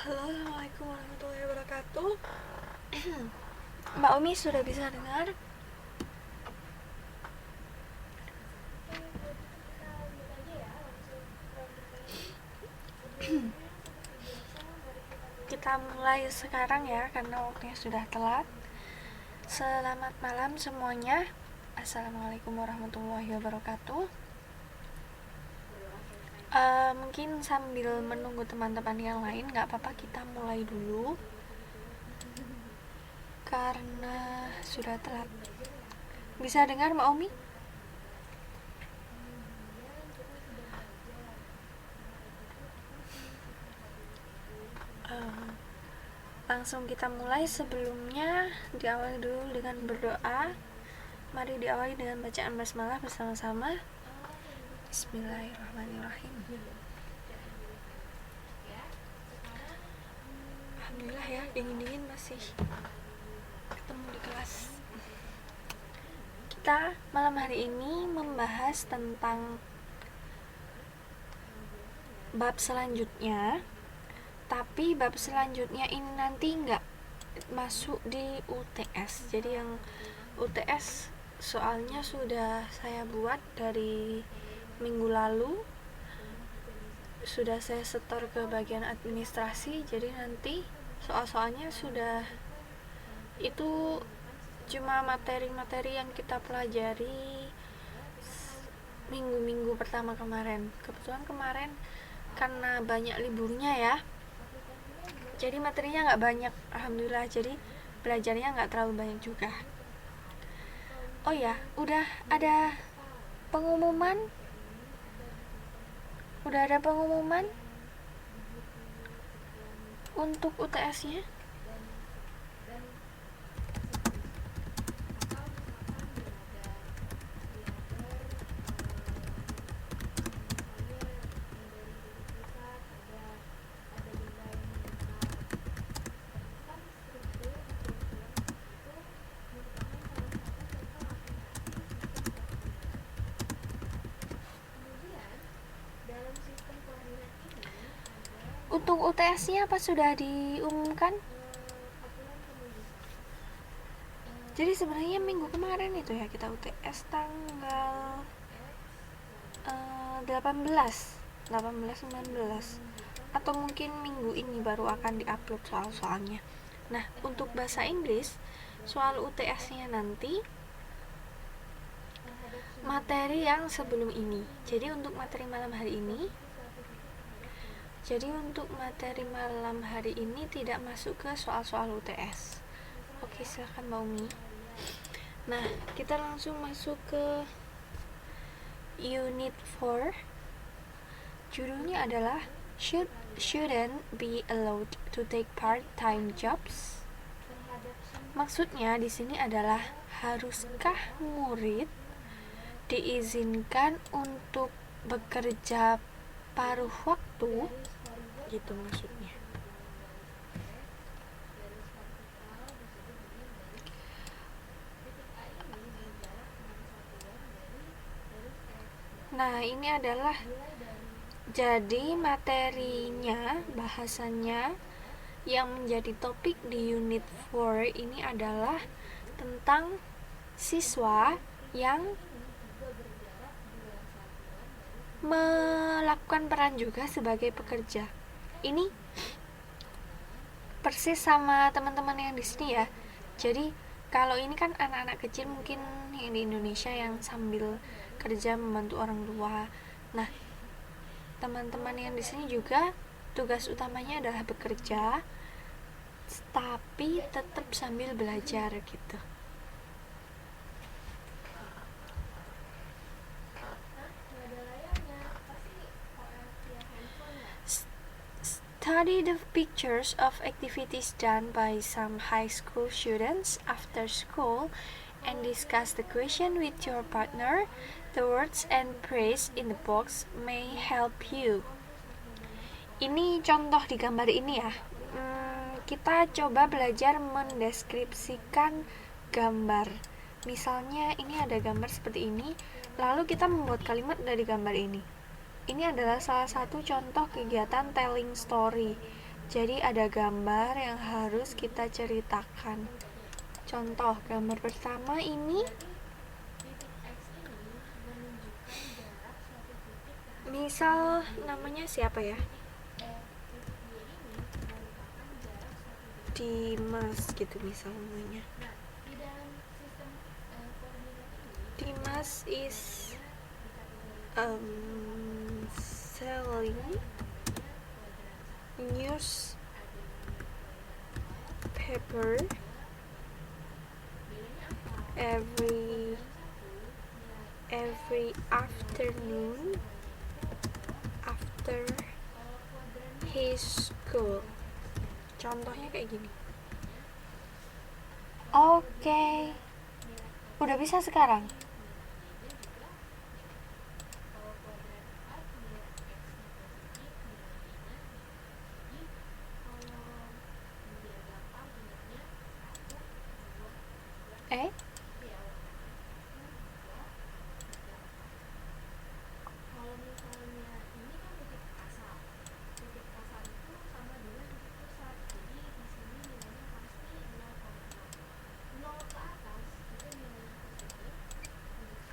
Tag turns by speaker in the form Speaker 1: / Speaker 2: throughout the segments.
Speaker 1: Halo, assalamualaikum warahmatullahi wabarakatuh. Mbak Umi sudah bisa dengar? Kita mulai sekarang ya, karena waktunya sudah telat. Selamat malam semuanya. Assalamualaikum warahmatullahi wabarakatuh. Mungkin sambil menunggu teman-teman yang lain, nggak apa-apa kita mulai dulu, karena sudah telat. Bisa dengar Mbak Umi? Langsung kita mulai. Sebelumnya diawali dulu dengan berdoa. Mari diawali dengan bacaan basmalah bersama-sama. Bismillahirrahmanirrahim. Alhamdulillah ya, dingin-dingin masih ketemu di kelas. Kita malam hari ini membahas tentang bab selanjutnya, tapi bab selanjutnya ini nanti nggak masuk di UTS. Jadi yang UTS soalnya sudah saya buat dari minggu lalu, sudah saya setor ke bagian administrasi. Jadi nanti soal-soalnya sudah, itu cuma materi-materi yang kita pelajari minggu-minggu pertama kemarin. Kebetulan kemarin karena banyak liburnya ya, jadi materinya nggak banyak, alhamdulillah. Jadi belajarnya nggak terlalu banyak juga. Oh ya, udah ada pengumuman untuk UTS-nya. Untuk UTS-nya apa sudah diumumkan? Jadi sebenarnya minggu kemarin itu ya kita UTS tanggal 18, 19, atau mungkin minggu ini baru akan diupload soal-soalnya. Nah, untuk bahasa Inggris, soal UTS-nya nanti materi yang sebelum ini. Jadi untuk materi malam hari ini tidak masuk ke soal-soal UTS. Oke, silakan Mbak Umi. Nah, kita langsung masuk ke Unit 4. Judulnya adalah Shouldn't be allowed to take part-time jobs. Maksudnya di sini adalah, haruskah murid diizinkan untuk bekerja paruh waktu? Gitu maksudnya. Nah, ini adalah jadi materinya, bahasannya yang menjadi topik di Unit 4 ini adalah tentang siswa yang melakukan peran juga sebagai pekerja. Ini persis sama teman-teman yang di sini ya. Jadi kalau ini kan anak-anak kecil mungkin yang di Indonesia yang sambil kerja membantu orang tua. Nah, teman-teman yang di sini juga tugas utamanya adalah bekerja, tapi tetap sambil belajar gitu. Study the pictures of activities done by some high school students after school and discuss the question with your partner. The words and phrase in the box may help you. Ini contoh di gambar ini ya. Kita coba belajar mendeskripsikan gambar. Misalnya ini ada gambar seperti ini, lalu kita membuat kalimat dari gambar ini. Ini adalah salah satu contoh kegiatan telling story. Jadi ada gambar yang harus kita ceritakan. Contoh gambar pertama ini misal namanya siapa ya? Dimas gitu misal namanya. Dimas is selling newspaper every afternoon after his school. Contohnya kayak gini. Oke. Udah bisa sekarang?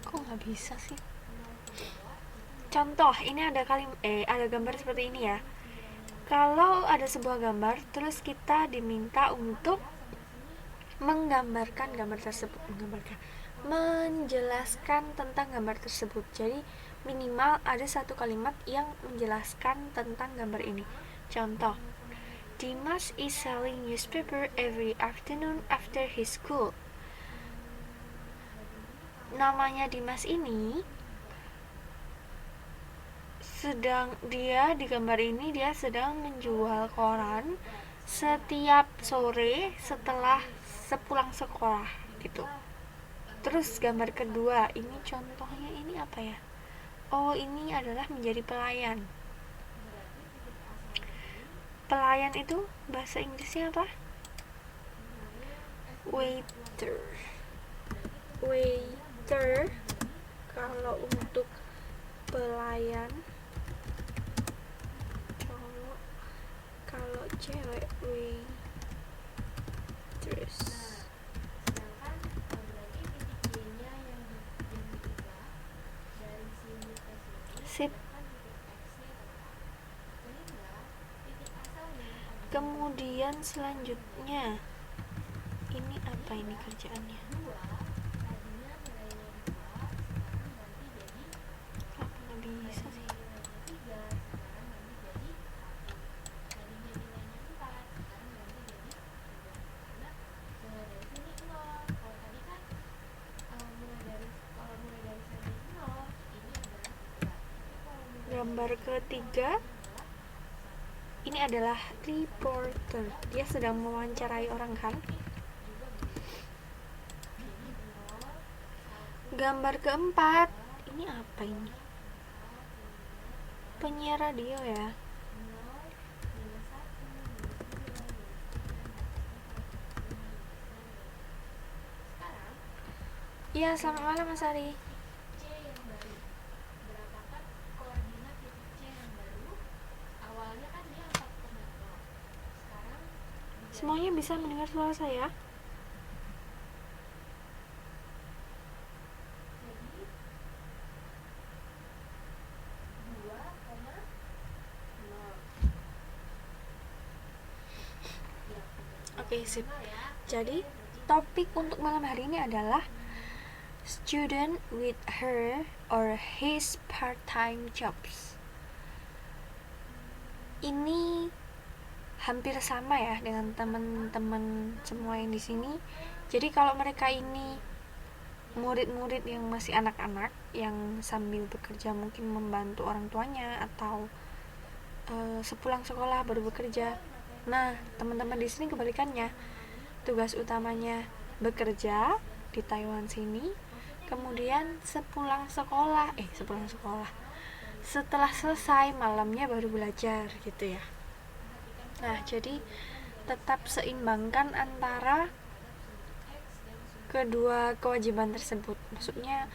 Speaker 1: Kok nggak bisa sih? Contoh, ini ada ada gambar seperti ini ya. Kalau ada sebuah gambar, terus kita diminta untuk menjelaskan tentang gambar tersebut. Jadi minimal ada satu kalimat yang menjelaskan tentang gambar ini. Contoh, Dimas is selling newspaper every afternoon after his school. Namanya Dimas ini di gambar ini dia sedang menjual koran setiap sore sepulang sekolah gitu. Terus gambar kedua, ini contohnya ini apa ya? Oh, ini adalah menjadi pelayan. Pelayan itu bahasa Inggrisnya apa? Waiter. Kalau untuk pelayan, kalau cewek waitress. Sip. Kemudian selanjutnya ini apa ini kerjaannya? Apa nggak bisa sih? Gambar ketiga ini adalah reporter. Dia sedang mewawancarai orang kan? Gambar keempat ini apa ini? Penyiar radio ya. Iya, selamat malam Mas Ari. Semuanya bisa mendengar suara saya? Oke, sip. Jadi, topik untuk malam hari ini adalah student with her or his part-time jobs. Ini hampir sama ya dengan teman-teman semua yang di sini. Jadi kalau mereka ini murid-murid yang masih anak-anak yang sambil bekerja mungkin membantu orang tuanya atau sepulang sekolah baru bekerja. Nah, teman-teman di sini kebalikannya. Tugas utamanya bekerja di Taiwan sini, kemudian setelah selesai malamnya baru belajar gitu ya. Nah, jadi tetap seimbangkan antara kedua kewajiban tersebut. Maksudnya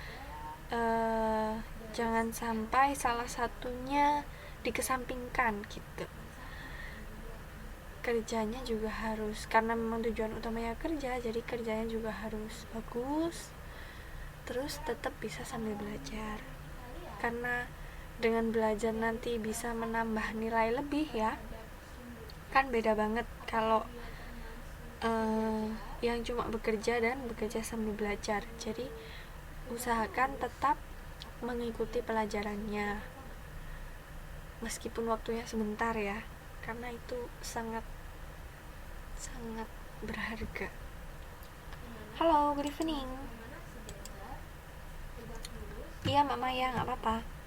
Speaker 1: jangan sampai salah satunya dikesampingkan gitu. kerjanya juga harus, karena memang tujuan utamanya kerja, jadi kerjanya juga harus bagus, terus tetap bisa sambil belajar, karena dengan belajar nanti bisa menambah nilai lebih ya. Kan beda banget kalau yang cuma bekerja dan bekerja sambil belajar. Jadi usahakan tetap mengikuti pelajarannya meskipun waktunya sebentar ya, karena itu sangat berharga. Halo, good evening. Iya Mak Maya, gak apa-apa.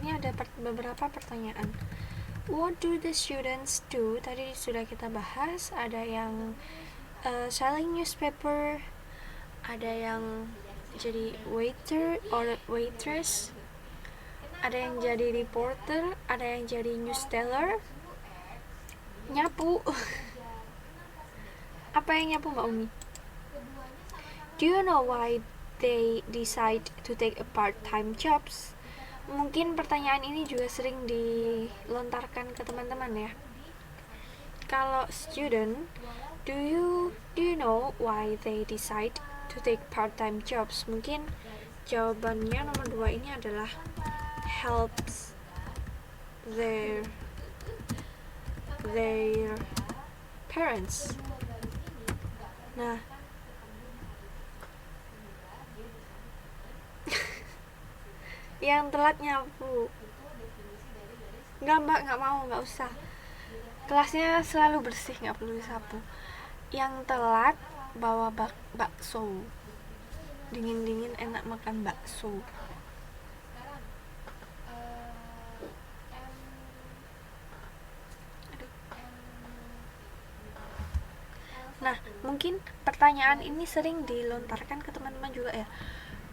Speaker 1: Ini ada beberapa pertanyaan. What do the students do? Tadi sudah kita bahas. Ada yang selling newspaper, ada yang jadi waiter or waitress, ada yang jadi reporter, ada yang jadi news teller, nyapu. Apa yang nyapu Mbak Umi? Do you know why they decide to take a part-time jobs? Mungkin pertanyaan ini juga sering dilontarkan ke teman-teman ya. Kalau student, do you know why they decide to take part-time jobs? Mungkin jawabannya nomor 2 ini adalah helps their parents. Nah, yang telat nyapu. Enggak Mbak, nggak mau, nggak usah. Kelasnya selalu bersih, nggak perlu disapu. Yang telat bawa bakso. Dingin-dingin enak makan bakso. Nah, mungkin pertanyaan ini sering dilontarkan ke teman-teman juga ya.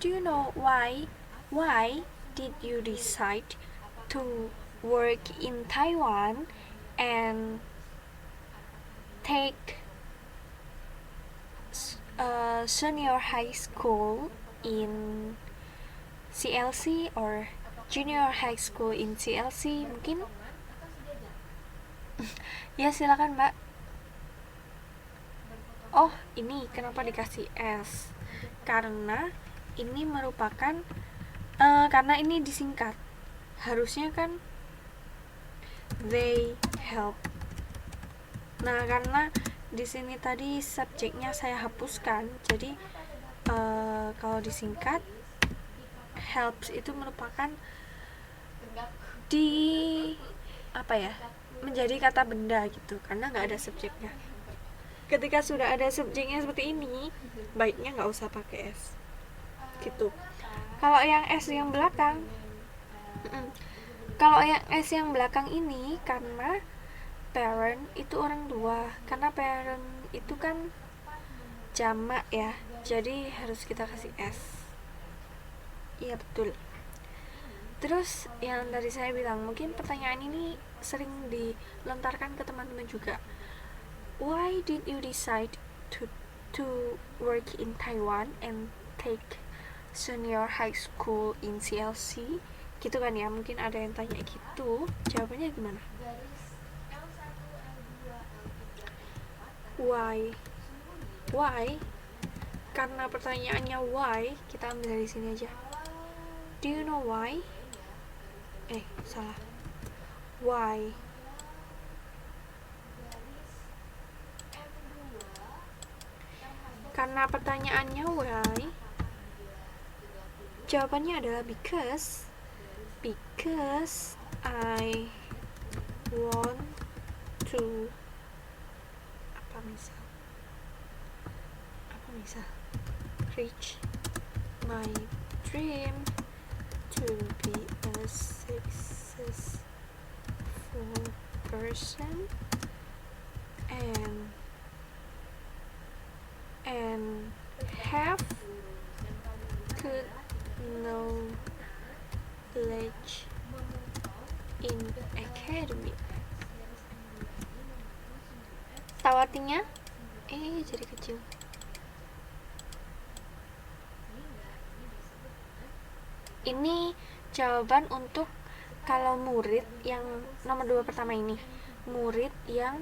Speaker 1: Do you know why did you decide to work in Taiwan and take senior high school in CLC or junior high school in CLC? Mungkin ya silakan Mbak. Oh, ini kenapa dikasih S? Karena ini merupakan karena ini disingkat. Harusnya kan they help. Nah, karena di sini tadi subjeknya saya hapuskan, jadi kalau disingkat helps itu merupakan menjadi kata benda gitu, karena nggak ada subjeknya. Ketika sudah ada subjeknya seperti ini, baiknya nggak usah pakai S gitu. Kalau yang S yang belakang ini karena parent itu orang tua, karena parent itu kan jamak ya, jadi harus kita kasih S. Iya betul. Terus yang tadi saya bilang, mungkin pertanyaan ini sering dilontarkan ke teman-teman juga. Why did you decide to work in Taiwan and take senior high school in CLC? Gitu kan ya, mungkin ada yang tanya gitu. Jawabannya gimana? Why? Karena pertanyaannya why, kita ambil dari sini aja. Do you know why? Salah. Why? Karena pertanyaannya why, jawabannya adalah because I want to reach my dream to be a successful person and have good good knowledge in academic. Tahu artinya? Jadi kecil. Ini jawaban untuk kalau murid yang nomor 2 pertama ini, murid yang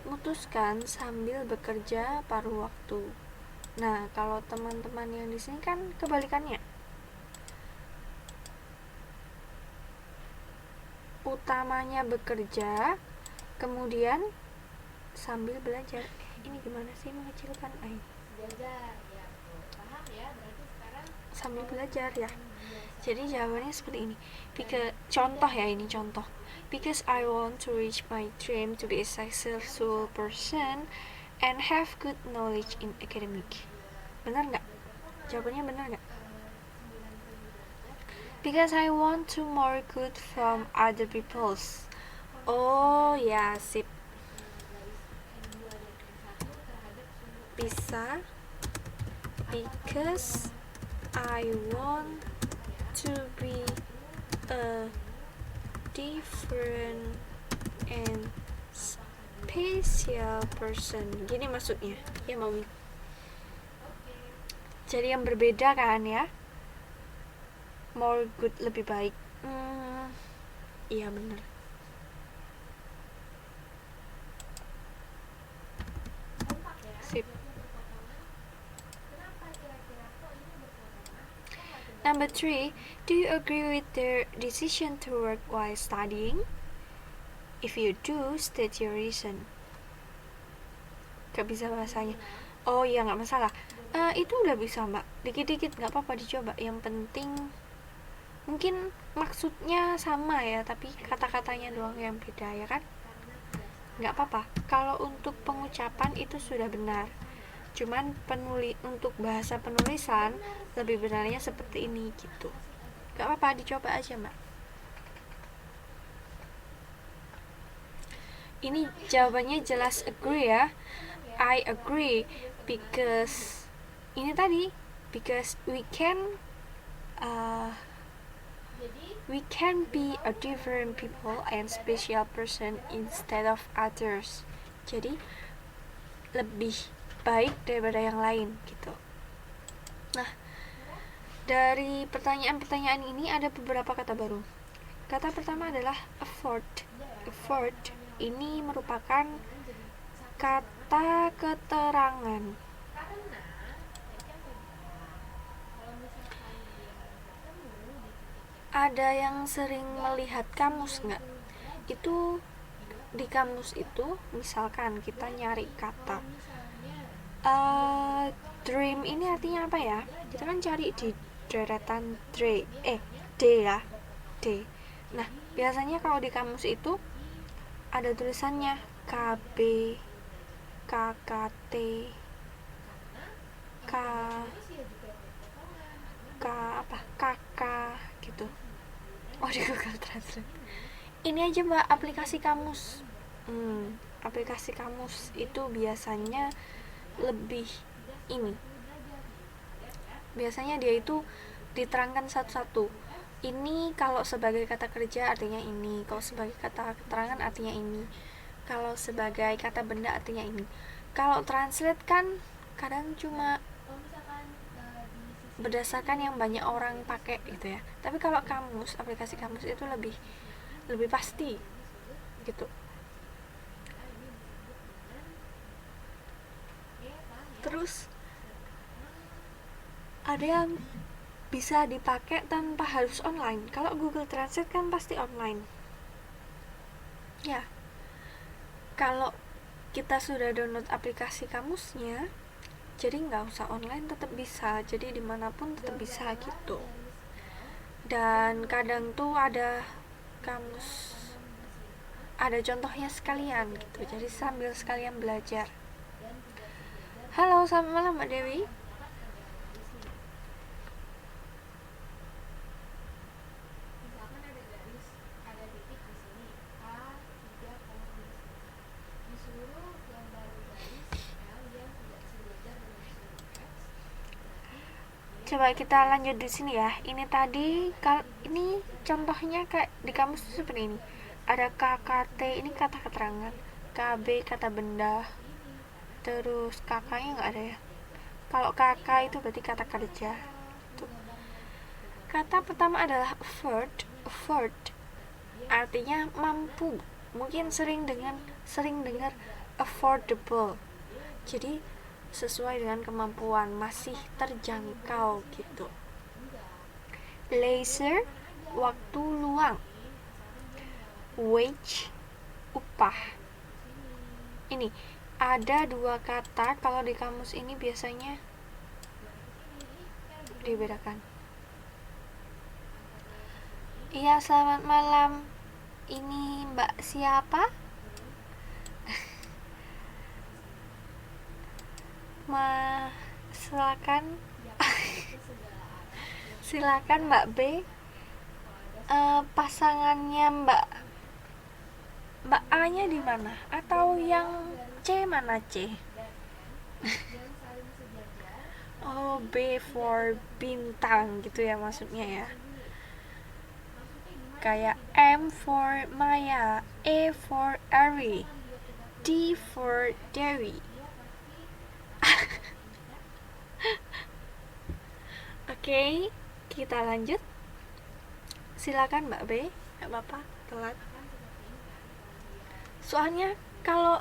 Speaker 1: memutuskan sambil bekerja paruh waktu. Nah, kalau teman-teman yang di sini kan kebalikannya. Utamanya bekerja, kemudian sambil belajar. Ini gimana sih mengecilkan air? Sambil belajar ya. Jadi jawabannya seperti ini. Contoh ya, ini contoh. Because I want to reach my dream to be a successful person and have good knowledge in academic. Benar nggak? Jawabannya benar nggak? Because I want to more good from other people's. Oh ya, sip. Bisa. Because I want to be a different and special person. Gini maksudnya ya, Mami. Jadi yang berbeda kan ya. More good, lebih baik. Iya benar. Sip. Number 3, do you agree with their decision to work while studying? If you do, state your reason. Gak bisa bahasanya. Oh iya, gak masalah. Itu udah bisa, Mbak. Dikit-dikit gak apa-apa, dicoba. Yang penting mungkin maksudnya sama ya, tapi kata-katanya doang yang beda ya kan. Gak apa-apa. Kalau untuk pengucapan itu sudah benar. Cuman untuk bahasa penulisan lebih benarnya seperti ini gitu. Gak apa-apa, dicoba aja, Mbak. Ini jawabannya jelas agree ya. I agree because ini tadi, because we can be a different people and special person instead of others. Jadi lebih baik daripada yang lain gitu. Nah, dari pertanyaan-pertanyaan ini ada beberapa kata baru. Kata pertama adalah afford. Afford ini merupakan kata keterangan. Ada yang sering melihat kamus nggak? Itu di kamus itu misalkan kita nyari kata dream, ini artinya apa ya? Kita kan cari di deretan D ya, D. Nah, biasanya kalau di kamus itu ada tulisannya KB, KKT, KK gitu. Oh, di Google Translate. Ini aja, Mbak, aplikasi kamus. Aplikasi kamus itu biasanya lebih ini. Biasanya dia itu diterangkan satu-satu. Ini kalau sebagai kata kerja artinya ini, kalau sebagai kata keterangan artinya ini, kalau sebagai kata benda artinya ini. Kalau translate kan kadang cuma berdasarkan yang banyak orang pakai gitu ya. Tapi kalau kamus, aplikasi kamus itu lebih pasti gitu. Terus ada yang bisa dipakai tanpa harus online. Kalau Google Translate kan pasti online. Ya. Kalau kita sudah download aplikasi kamusnya, jadi nggak usah online, tetap bisa. Jadi dimanapun tetap bisa gitu. Dan kadang tuh ada kamus, ada contohnya sekalian gitu. Jadi sambil sekalian belajar. Halo, selamat malam Mbak Dewi. Coba kita lanjut di sini ya. Ini tadi ini contohnya kayak di kamus tuh seperti ini. Ada KKT, ini kata keterangan. KB kata benda. Terus kakaknya nggak ada ya. Kalau kakak itu berarti kata kerja. Tuh. Kata pertama adalah afford. Afford artinya mampu. Mungkin sering dengar affordable. Jadi sesuai dengan kemampuan, masih terjangkau gitu. Leisure waktu luang. Wage upah. Ini ada dua kata, kalau di kamus ini biasanya dibedakan. Iya, selamat malam. Ini Mbak siapa? Silakan. Silakan Mbak B. Pasangannya Mbak A-nya di mana? Atau yang C mana C? Oh, B for bintang gitu ya maksudnya ya. Kayak M for Maya, A for Ari, D for Dewi. Oke, kita lanjut. Silakan Mbak B, nggak apa-apa, telat. Soalnya kalau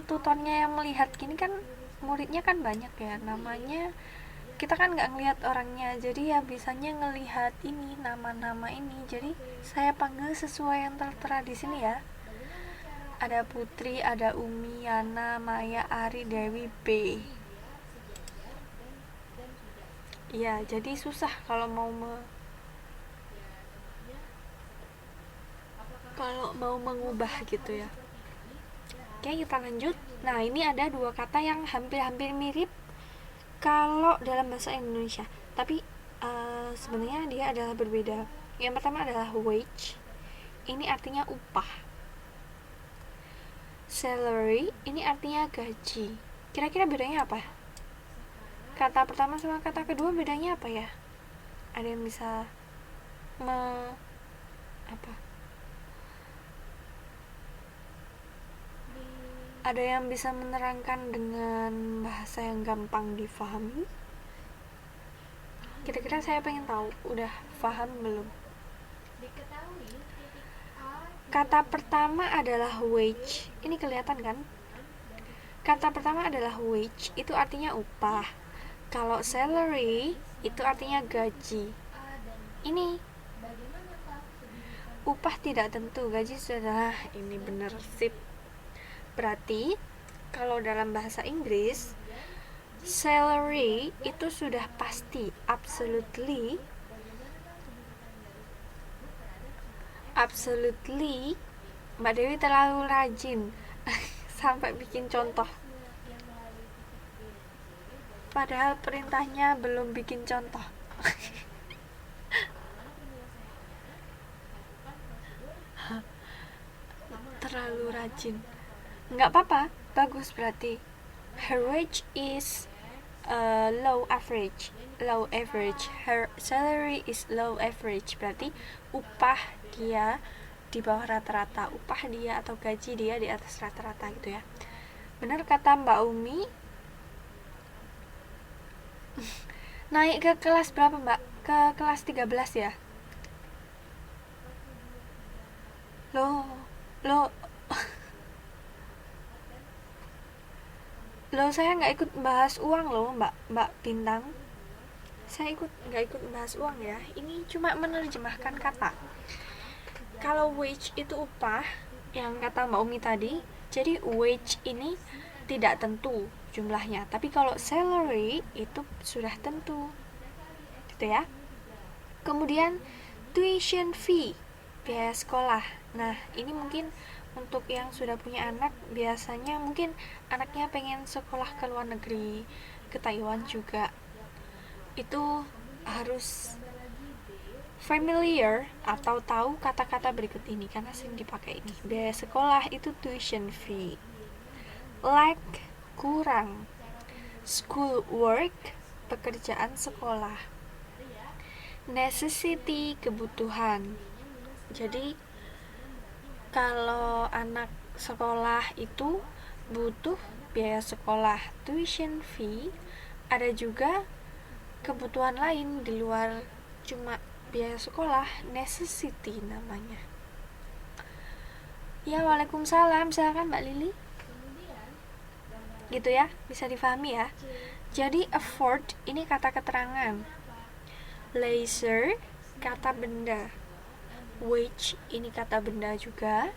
Speaker 1: tutornya yang melihat gini kan muridnya kan banyak ya, namanya kita kan nggak ngelihat orangnya, jadi ya bisanya ngelihat ini nama-nama ini. Jadi saya panggil sesuai yang tertera di sini ya. Ada Putri, ada Umi, Yana, Maya, Ari, Dewi, B. Ya, jadi susah kalau mau mengubah gitu ya. Oke, kita lanjut. Nah, ini ada dua kata yang hampir-hampir mirip kalau dalam bahasa Indonesia, tapi sebenarnya dia adalah berbeda. Yang pertama adalah wage. Ini artinya upah. Salary ini artinya gaji. Kira-kira bedanya apa? Kata pertama sama kata kedua bedanya apa ya? Ada yang bisa Ada yang bisa menerangkan dengan bahasa yang gampang difahami? Kira-kira saya pengen tahu, udah paham belum? Kata pertama adalah wage. Ini kelihatan kan? Kata pertama adalah wage, itu artinya upah. Kalau salary, itu artinya gaji. Ini upah tidak tentu, gaji sudah. Ini bener sip. Berarti kalau dalam bahasa Inggris, salary itu sudah pasti, absolutely Mbak Dewi terlalu rajin sampai bikin contoh, padahal perintahnya belum bikin contoh. Terlalu rajin. Nggak apa-apa, bagus berarti. Her wage is low average. Her salary is low average, berarti upah dia di bawah rata-rata, upah dia atau gaji dia di atas rata-rata gitu ya. Benar kata Mbak Umi. Naik ke kelas berapa Mbak? Ke kelas 13 ya? Loh saya nggak ikut bahas uang loh Mbak Bintang. Saya nggak ikut bahas uang ya. Ini cuma menerjemahkan kata. Kalau wage itu upah, yang kata Mbak Umi tadi. Jadi wage ini tidak tentu jumlahnya. Tapi kalau salary itu sudah tentu, gitu ya. Kemudian tuition fee, biaya sekolah. Nah, ini mungkin untuk yang sudah punya anak, biasanya mungkin anaknya pengen sekolah ke luar negeri, ke Taiwan juga, itu harus familiar atau tahu kata-kata berikut ini karena sering dipakai ini. Biaya sekolah itu tuition fee. Lack, kurang. School work, pekerjaan sekolah. Necessity, kebutuhan. Jadi kalau anak sekolah itu butuh biaya sekolah, tuition fee. Ada juga kebutuhan lain di luar cuma biaya sekolah, necessity namanya. Ya, waalaikumsalam. Silakan Mbak Lili. Gitu ya, bisa difahami ya. Jadi afford ini kata keterangan, leisure kata benda, wage ini kata benda juga,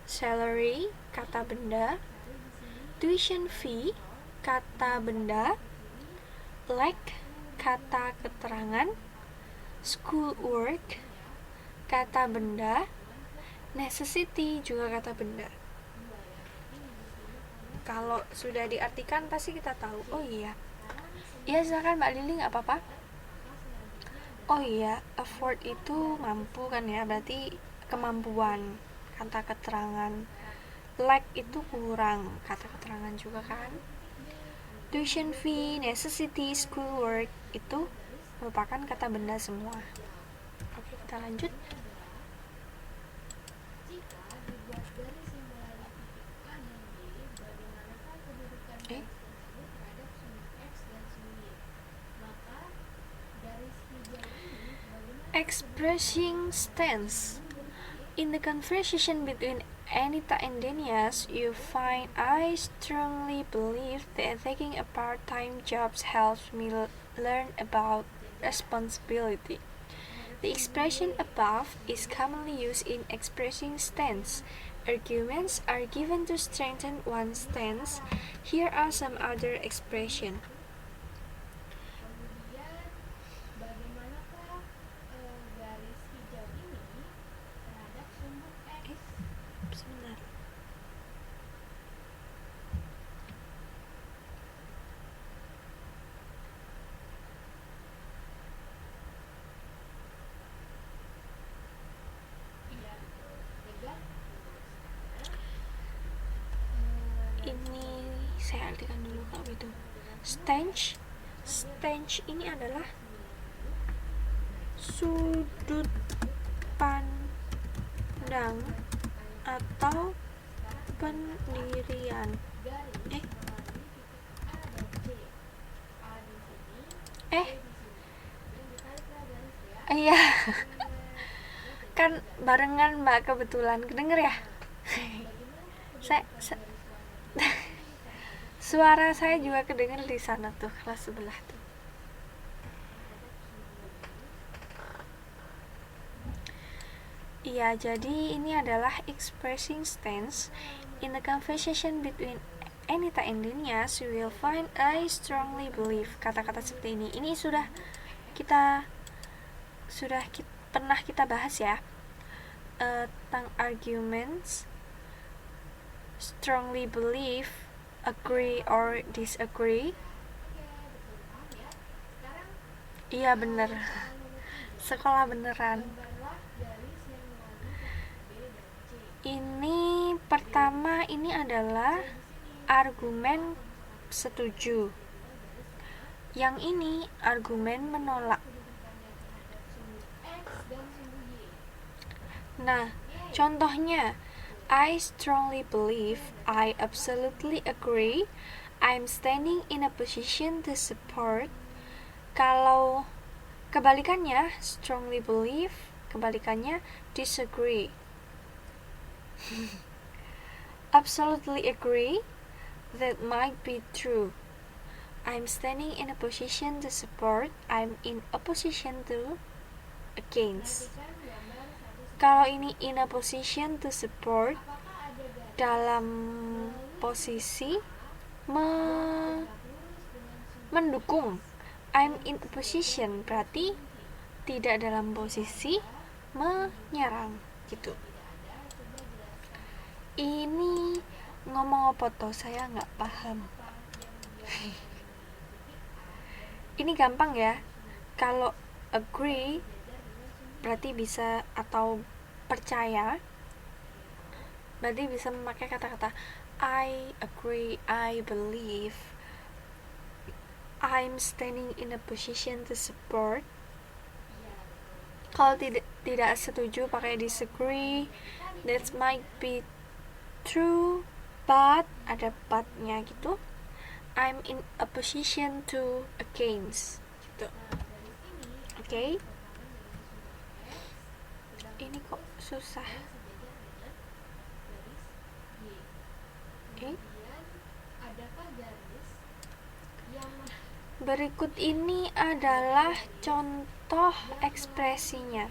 Speaker 1: salary kata benda, tuition fee kata benda, like kata keterangan, school work kata benda, necessity juga kata benda. Kalau sudah diartikan pasti kita tahu. Oh iya, silakan Mbak Lili, nggak apa-apa. Oh iya, afford itu mampu kan ya, berarti kemampuan kata keterangan. Like itu kurang kata keterangan juga kan. Tuition fee, necessity, school work itu merupakan kata benda semua. Oke, kita lanjut. Expressing stance. In the conversation between Anita and Denias, you find I strongly believe that taking a part-time job helps me learn about responsibility. The expression above is commonly used in expressing stance. Arguments are given to strengthen one's stance. Here are some other expressions. Ini saya artikan dulu kalau itu. Stance ini adalah sudut pandang atau pendirian. Iya. Kan barengan Mbak, kebetulan kedenger ya. Suara saya juga kedenger di sana tuh, kelas sebelah tuh. Iya, jadi ini adalah expressing stance. In the conversation between Anita and Denias, you will find I strongly believe. Kata-kata seperti ini pernah kita bahas ya, tentang arguments, strongly believe, agree or disagree. Iya bener, sekolah beneran. Ini pertama, ini adalah argumen setuju. Yang ini argumen menolak. Nah, contohnya, I strongly believe, I absolutely agree, I'm standing in a position to support. Kalau kebalikannya, strongly believe, kebalikannya disagree. Absolutely agree, that might be true. I'm standing in a position to support, I'm in opposition to, against. Kalau ini in a position to support, dalam posisi mendukung. I'm in a position berarti tidak dalam posisi menyerang gitu. Ini ngomong apa toh, saya nggak paham. Ini gampang ya. Kalau agree berarti bisa, atau percaya berarti bisa memakai kata-kata I agree, I believe. I'm standing in a position to support. Kalau tidak setuju pakai disagree. That might be true, but ada but-nya gitu. I'm in a position to against gitu. Oke. Ini kok susah. Oke. Berikut ini adalah contoh ekspresinya.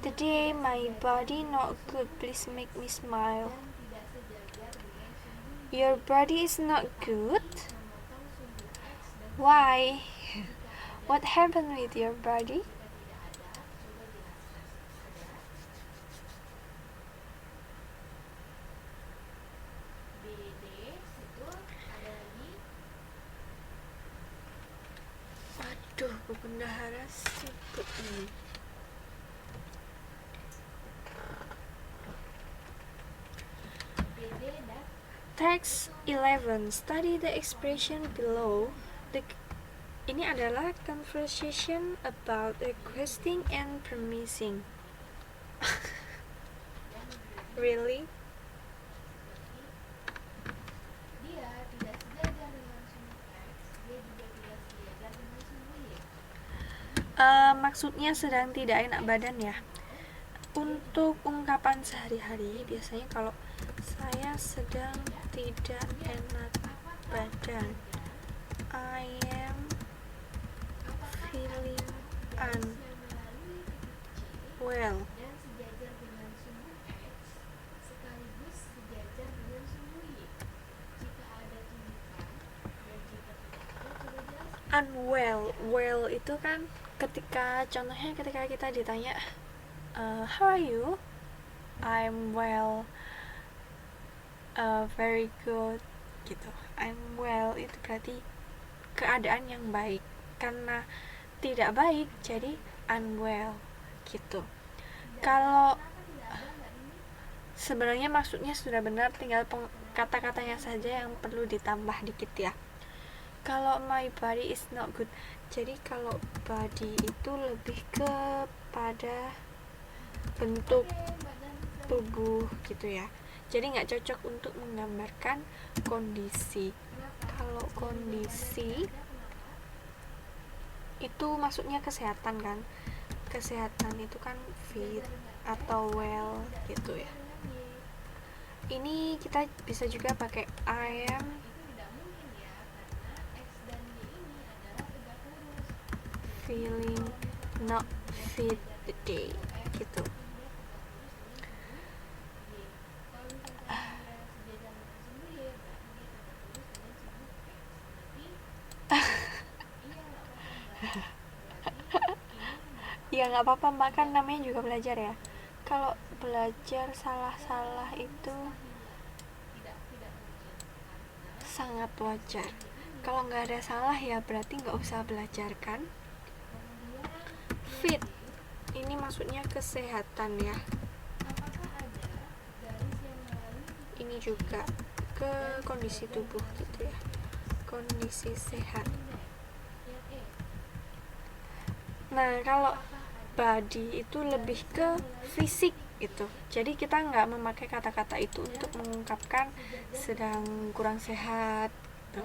Speaker 1: Today my body not good, please make me smile. Your body is not good? Why? What happened with your body? Waduh, Bu Bendahara sibuk ini. Text 11. Study the expression below. Ini adalah conversation about requesting and promising. Really? Maksudnya sedang tidak enak badan ya. Untuk ungkapan sehari-hari biasanya kalau saya sedang tidak enak badan, I am feeling unwell. Unwell, well itu kan contohnya ketika kita ditanya how are you? I'm well, very good gitu. I'm well itu berarti keadaan yang baik. Karena tidak baik jadi unwell gitu. Kalau sebenarnya maksudnya sudah benar, tinggal kata-katanya saja yang perlu ditambah dikit ya. Kalau my body is not good, jadi kalau body itu lebih kepada bentuk tubuh gitu ya, jadi nggak cocok untuk menggambarkan kondisi. Kalau kondisi itu maksudnya kesehatan kan, kesehatan itu kan fit atau well gitu ya. Ini kita bisa juga pakai I am feeling not fit today gitu. Ya nggak apa-apa Mbak, kan namanya juga belajar ya. Kalau belajar salah-salah itu sangat wajar. Kalau nggak ada salah ya berarti nggak usah belajar kan. Fit ini maksudnya kesehatan ya. Ini juga ke kondisi tubuh gitu ya, kondisi sehat. Nah kalau body itu lebih ke fisik gitu, jadi kita nggak memakai kata-kata itu untuk mengungkapkan sedang kurang sehat gitu.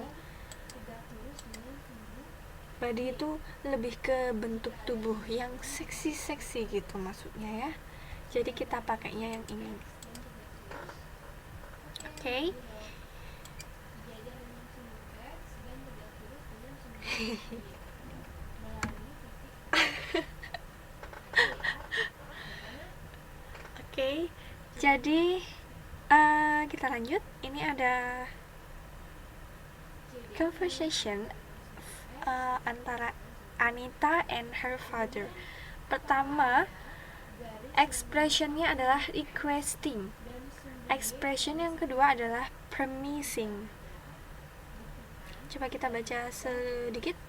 Speaker 1: Body itu lebih ke bentuk tubuh yang seksi-seksi gitu maksudnya ya, jadi kita pakainya yang ini. Oke. Oke, jadi kita lanjut. Ini ada conversation antara Anita and her father. Pertama, expressionnya adalah requesting. Expression yang kedua adalah promising. Coba kita baca sedikit.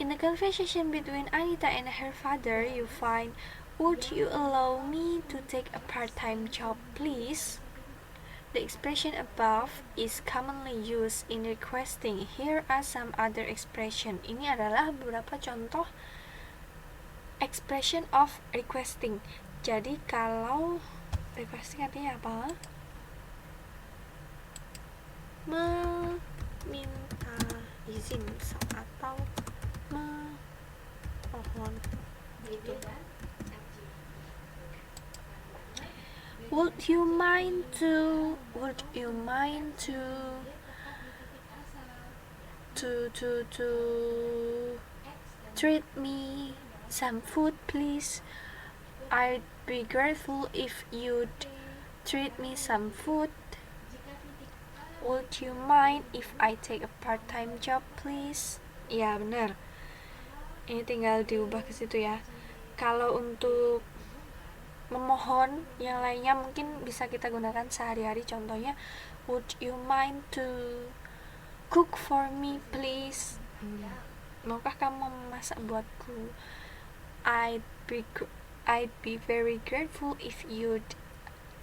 Speaker 1: In the conversation between Anita and her father, you find, would you allow me to take a part-time job, please? The expression above is commonly used in requesting. Here are some other expression. Ini adalah beberapa contoh expression of requesting. Jadi kalau requesting artinya apa? Meminta izin atau memohon gitu. Would you mind to treat me some food, please? I'd be grateful if you'd treat me some food. Would you mind if I take a part-time job, please? Ya, benar. Ini tinggal diubah ke situ ya. Kalau untuk memohon, yang lainnya mungkin bisa kita gunakan sehari-hari. Contohnya, would you mind to cook for me, please? Maukah kamu memasak buatku? I'd be very grateful if you'd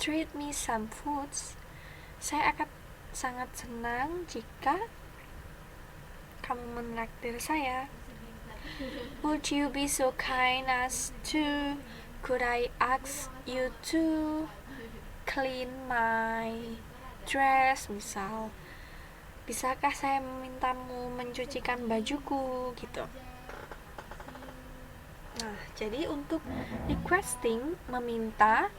Speaker 1: treat me some foods. Saya akan sangat senang jika kamu menraktir saya. Would you be so kind as to, could I ask you to clean my dress, misal. Bisakah saya memintamu mencucikan bajuku, gitu. Nah, jadi untuk requesting, meminta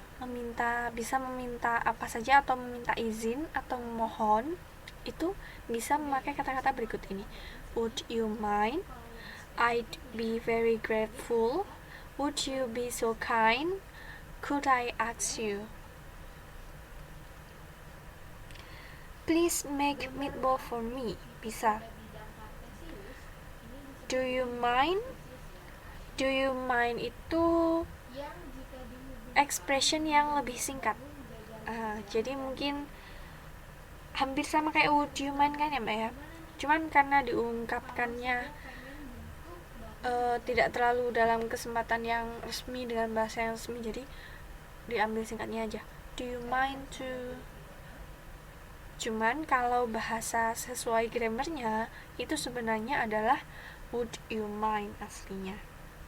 Speaker 1: bisa meminta apa saja atau meminta izin atau memohon, itu bisa memakai kata-kata berikut ini. Would you mind? I'd be very grateful. Would you be so kind? Could I ask you? Please make meatball for me. Bisa. Do you mind? Do you mind itu expression yang lebih singkat. Jadi mungkin hampir sama kayak would you mind kan ya Mbak ya. Cuman karena diungkapkannya tidak terlalu dalam kesempatan yang resmi dengan bahasa yang resmi, jadi diambil singkatnya aja. Do you mind to? Cuman kalau bahasa sesuai grammarnya itu sebenarnya adalah would you mind aslinya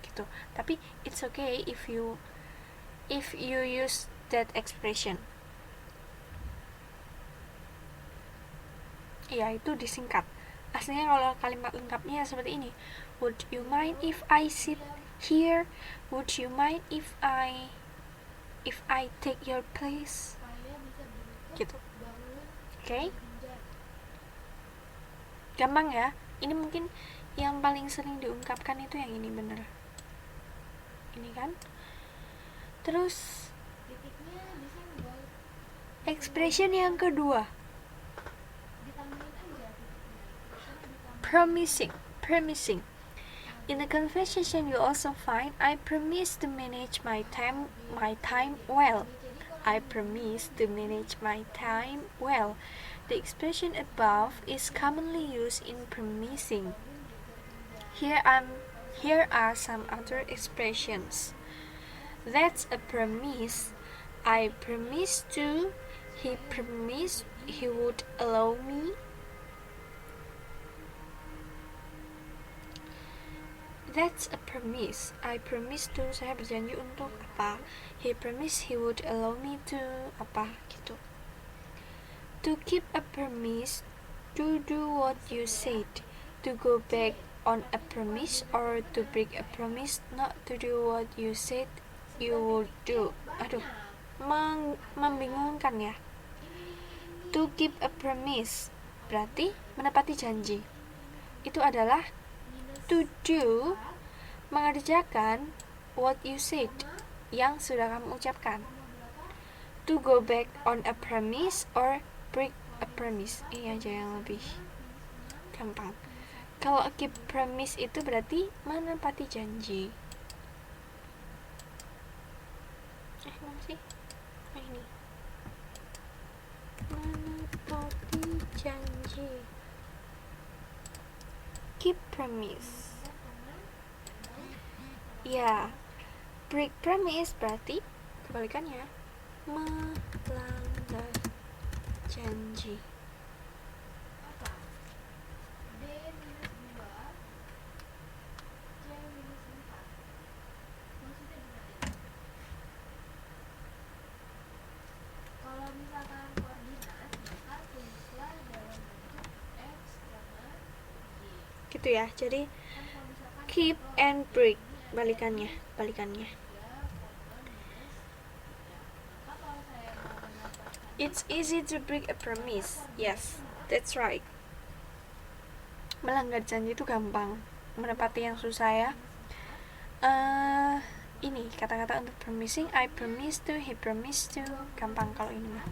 Speaker 1: gitu. Tapi it's okay if you use that expression. Ya, itu disingkat. Aslinya kalau kalimat lengkapnya seperti ini. Would you mind if I sit here? Would you mind if I take your place? Gitu. Okay? Gampang ya? Ini mungkin yang paling sering diungkapkan itu yang ini, bener. Ini kan? Terus expression yang kedua, promising. In the conversation you also find I promise to manage my time well. I promise to manage my time well. The expression above is commonly used in promising. Here are some other expressions. That's a promise. I promise to. He promised he would allow me. That's a promise. I promise to, saya berjanji untuk apa. He promised he would allow me to apa gitu. To keep a promise, to do what you said. To go back on a promise or to break a promise, not to do what you said you would do. Aduh, membingungkan ya. To keep a promise berarti menepati janji. Itu adalah to do, mengerjakan what you said, yang sudah kamu ucapkan. To go back on a promise or break a promise. Ini aja yang lebih gampang. Kalau keep promise itu berarti menepati janji. Mana sih? Ini. Menepati janji. Keep promise. Ya, break promise berarti kebalikannya melanggar Janji. Gitu ya. Jadi keep and break, balikannya. It's easy to break a promise. Yes, that's right. Melanggar janji itu gampang, menepati yang susah ya. Ini kata-kata untuk promising. I promise to, he promised to. Gampang kalau ini mah.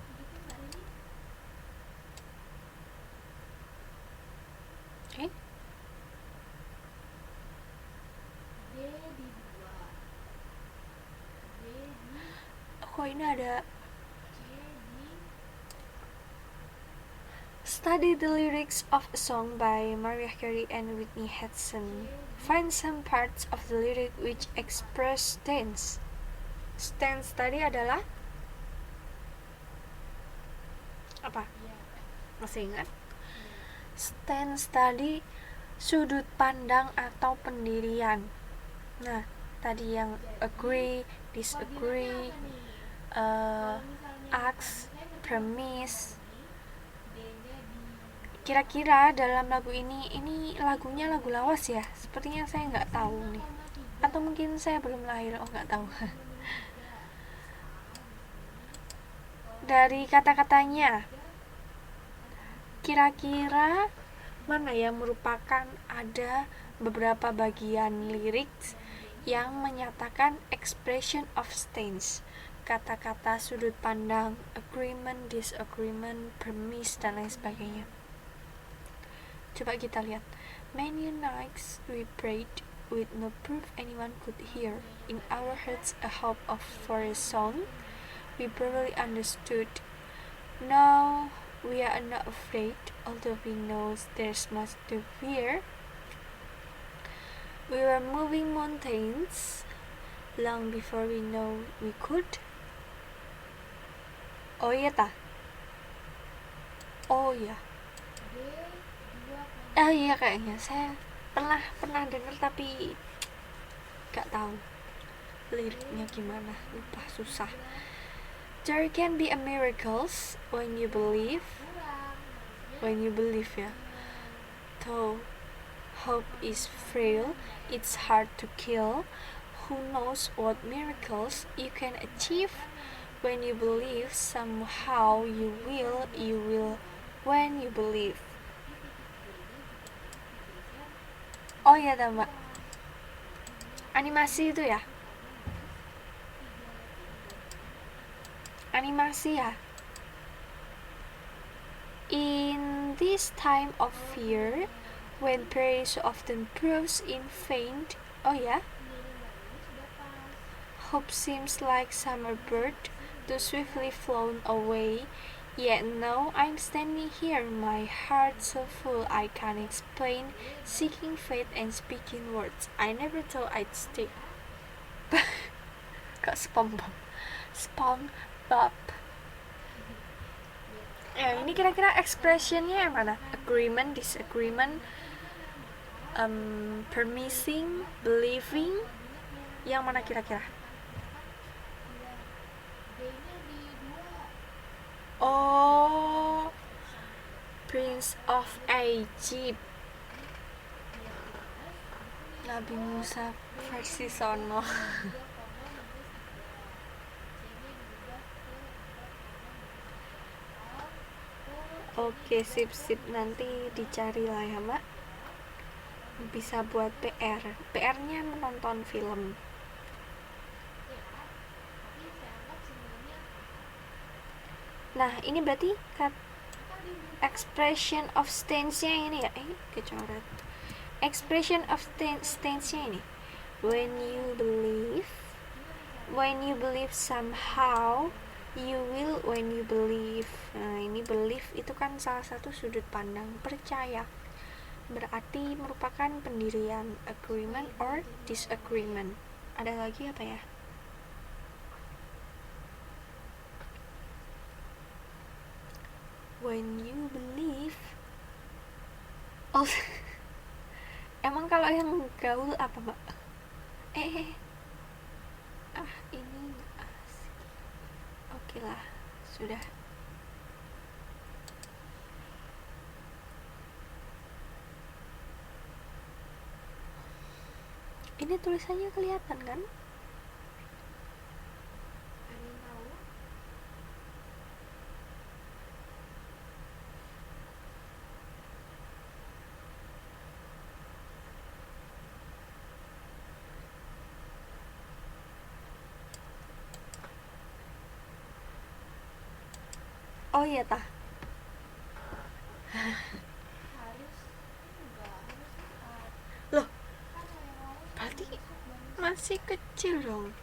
Speaker 1: Oke. Kok ini ada study the lyrics of a song by Mariah Carey and Whitney Houston. Find some parts of the lyric which express stance. Stance tadi adalah apa? Masih ingat? Stance tadi sudut pandang atau pendirian. Nah, tadi yang agree, disagree, ask, premise. Kira-kira dalam lagu ini lagunya lagu lawas ya? Sepertinya saya nggak tahu nih. Atau mungkin saya belum lahir, nggak tahu. Dari kata-katanya, kira-kira mana yang merupakan ada beberapa bagian lirik yang menyatakan expression of stance, kata-kata sudut pandang, agreement, disagreement, premise, dan lain sebagainya. Coba kita lihat. Many nights we prayed with no proof anyone could hear. In our hearts a hope of for a song we barely understood. Now we are not afraid, although we know there's much to fear. We were moving mountains long before we know we could. Oh iya ta? Oh iya. Iya kayaknya saya pernah dengar tapi gak tahu liriknya gimana, lupa, susah. There can be a miracles when you believe ya. Though hope is frail, it's hard to kill. Who knows what miracles you can achieve when you believe. Somehow you will when you believe. Oh iya dah mbak, animasi itu ya, In this time of fear, when prayer so often proves in vain. Oh ya, hope seems like summer bird, too swiftly flown away. Yet now I'm standing here, my heart so full I can't explain, seeking faith and speaking words I never thought I'd stick. Kok SpongeBob. Ini kira-kira expressionnya yang mana? Agreement, disagreement, permitting, believing, yang mana kira-kira? Oh, Prince of Egypt, Nabi Musa versi sono. Oke, sip, nanti dicari lah ya mbak, bisa buat PR-nya menonton film. Nah ini berarti expression of stance-nya ini ya, kecoret. Expression of stance-nya ini, when you believe somehow you will when you believe. Nah ini believe itu kan salah satu sudut pandang, percaya berarti merupakan pendirian, agreement or disagreement. Ada lagi apa ya? when you believe. Oh, emang kalau yang gaul apa mbak? Ini nggak asik. Oke lah, sudah. Ini tulisannya kelihatan kan? Oh iya tah. Loh, berarti masih kecil dong.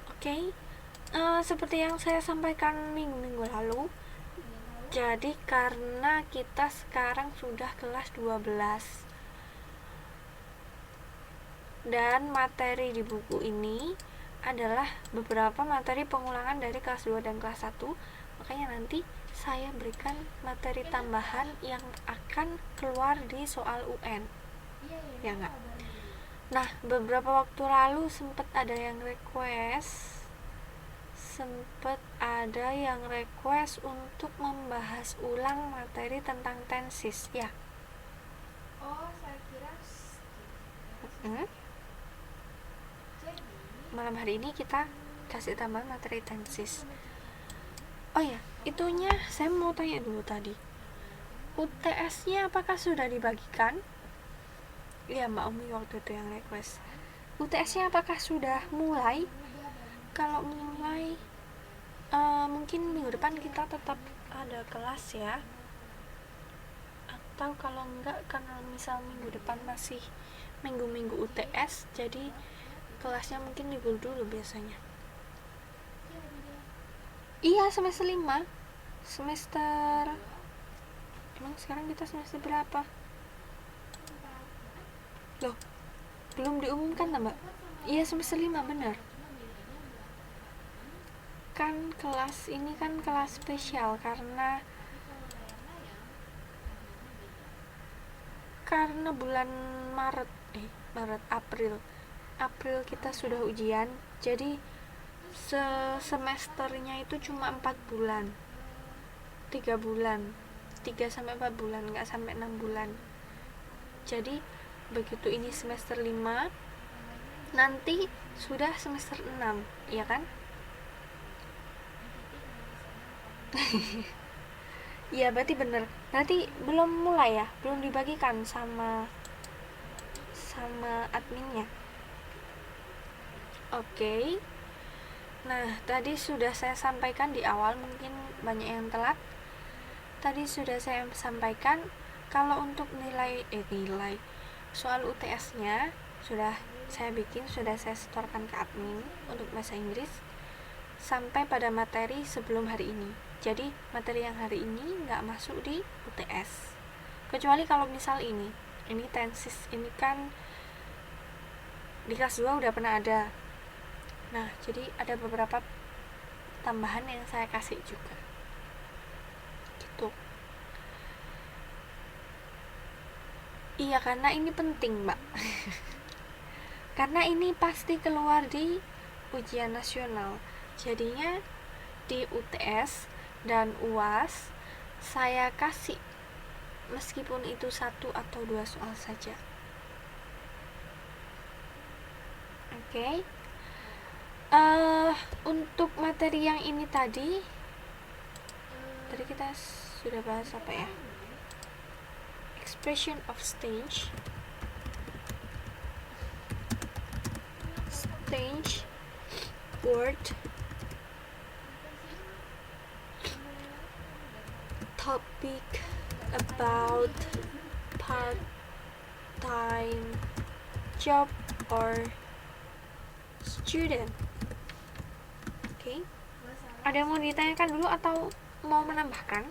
Speaker 1: Oke. Seperti yang saya sampaikan minggu lalu, jadi karena kita sekarang sudah kelas 12 dan materi di buku ini adalah beberapa materi pengulangan dari kelas 2 dan kelas 1, makanya nanti saya berikan materi tambahan yang akan keluar di soal UN, ya nggak? Nah, beberapa waktu lalu sempat ada yang request untuk membahas ulang materi tentang tenses, ya.
Speaker 2: Saya kira
Speaker 1: Malam hari ini kita kasih tambahan materi tenses. Oh ya, itunya saya mau tanya dulu tadi. UTS-nya apakah sudah dibagikan? Iya, Mbak Umi waktu itu yang request. UTS-nya apakah sudah mulai? Kalau mulai, mungkin minggu depan kita tetap ada kelas ya. Atau kalau enggak, karena misal minggu depan masih minggu-minggu UTS, jadi kelasnya mungkin libur dulu biasanya. Iya, semester 5. Emang sekarang kita semester berapa? Loh, belum diumumkan Mbak? Iya, semester 5, benar. Kan kelas ini kan kelas spesial karena bulan April kita sudah ujian, jadi semesternya itu cuma 4 bulan, 3 sampai 4 bulan, nggak sampai 6 bulan. Jadi begitu ini semester 5, nanti sudah semester 6, iya kan? Iya, berarti bener. Berarti belum mulai ya? Belum dibagikan sama adminnya. Oke. Nah, tadi sudah saya sampaikan di awal, mungkin banyak yang telat. Tadi sudah saya sampaikan kalau untuk nilai soal UTS-nya sudah saya setorkan ke admin untuk bahasa Inggris sampai pada materi sebelum hari ini. Jadi materi yang hari ini nggak masuk di UTS, kecuali kalau misal ini tenses, ini kan di kelas 2 udah pernah ada. Nah, jadi ada beberapa tambahan yang saya kasih juga gitu. Iya, karena ini penting Mbak. Karena ini pasti keluar di ujian nasional, jadinya di UTS dan UAS saya kasih meskipun itu 1 atau 2 soal saja. Oke. Untuk materi yang ini tadi kita sudah bahas apa ya? Expression of stage, word, topic about part-time job or student. Oke. Ada yang mau ditanyakan dulu atau mau menambahkan?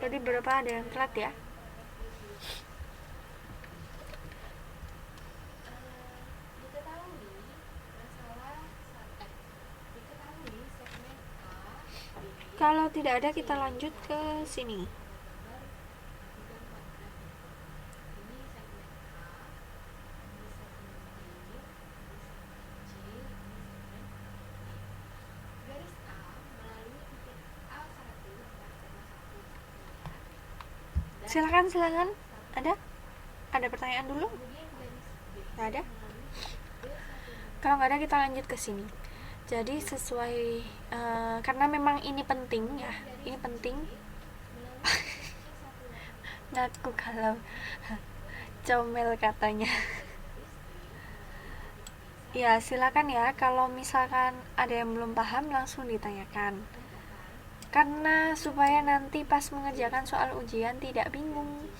Speaker 1: Jadi berapa ada yang telat ya? Kalau tidak ada kita lanjut ke sini. Silakan. Ada pertanyaan dulu? Nggak ada? Kalau nggak ada kita lanjut ke sini. Jadi sesuai karena memang ini penting ya, ini penting. Ngaku kalau comel katanya. Ya silakan ya, kalau misalkan ada yang belum paham langsung ditanyakan. Karena supaya nanti pas mengerjakan soal ujian tidak bingung.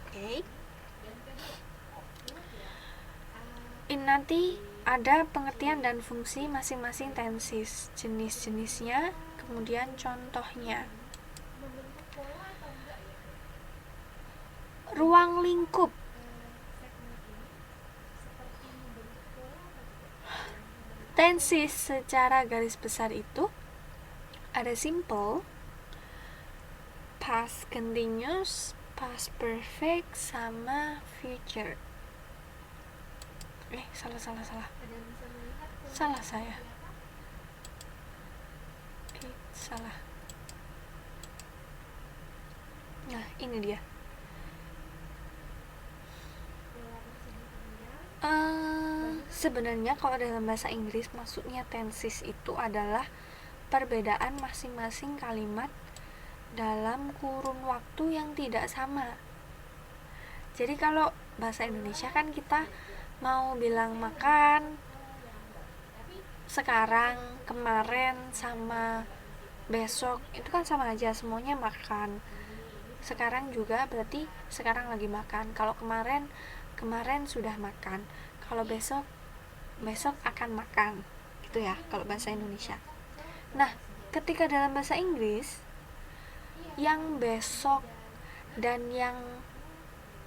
Speaker 1: Oke. Ini nanti ada pengertian dan fungsi masing-masing tenses, jenis-jenisnya, kemudian contohnya. Ruang lingkup. Tenses secara garis besar itu ada simple, past continuous, past perfect, sama future. Salah saya. Salah. Nah, ini dia. Sebenarnya kalau dalam bahasa Inggris maksudnya tenses itu adalah perbedaan masing-masing kalimat dalam kurun waktu yang tidak sama. Jadi kalau bahasa Indonesia kan kita mau bilang makan sekarang, kemarin, sama besok itu kan sama aja, semuanya makan. Sekarang juga berarti sekarang lagi makan. Kalau kemarin sudah makan. Kalau besok akan makan. Gitu ya kalau bahasa Indonesia. Nah, ketika dalam bahasa Inggris yang besok dan yang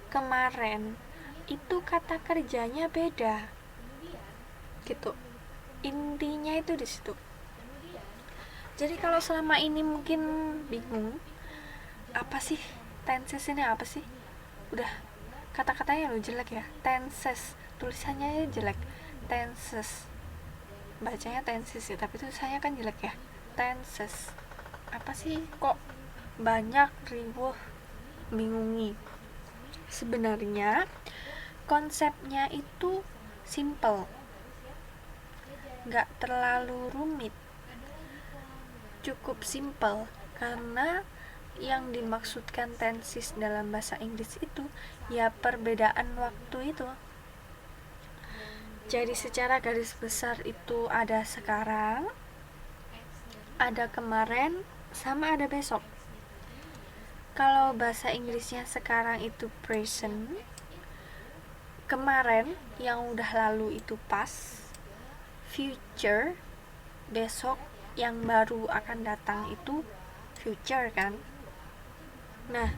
Speaker 1: kemarin itu kata kerjanya beda. Gitu. Intinya itu di situ. Jadi kalau selama ini mungkin bingung, apa sih tenses ini apa sih? Udah kata-katanya lo jelek ya. Tenses, tulisannya jelek. Tenses. Bacanya tenses ya, tapi tulisannya kan jelek ya. Tenses. Apa sih kok banyak ribuh bingungi? Sebenarnya konsepnya itu simple, nggak terlalu rumit, cukup simple. Karena yang dimaksudkan tenses dalam bahasa Inggris itu ya perbedaan waktu itu. Jadi secara garis besar itu ada sekarang, ada kemarin, sama ada besok. Kalau bahasa Inggrisnya sekarang itu present, kemarin yang udah lalu itu past, future, besok yang baru akan datang itu future kan. Nah,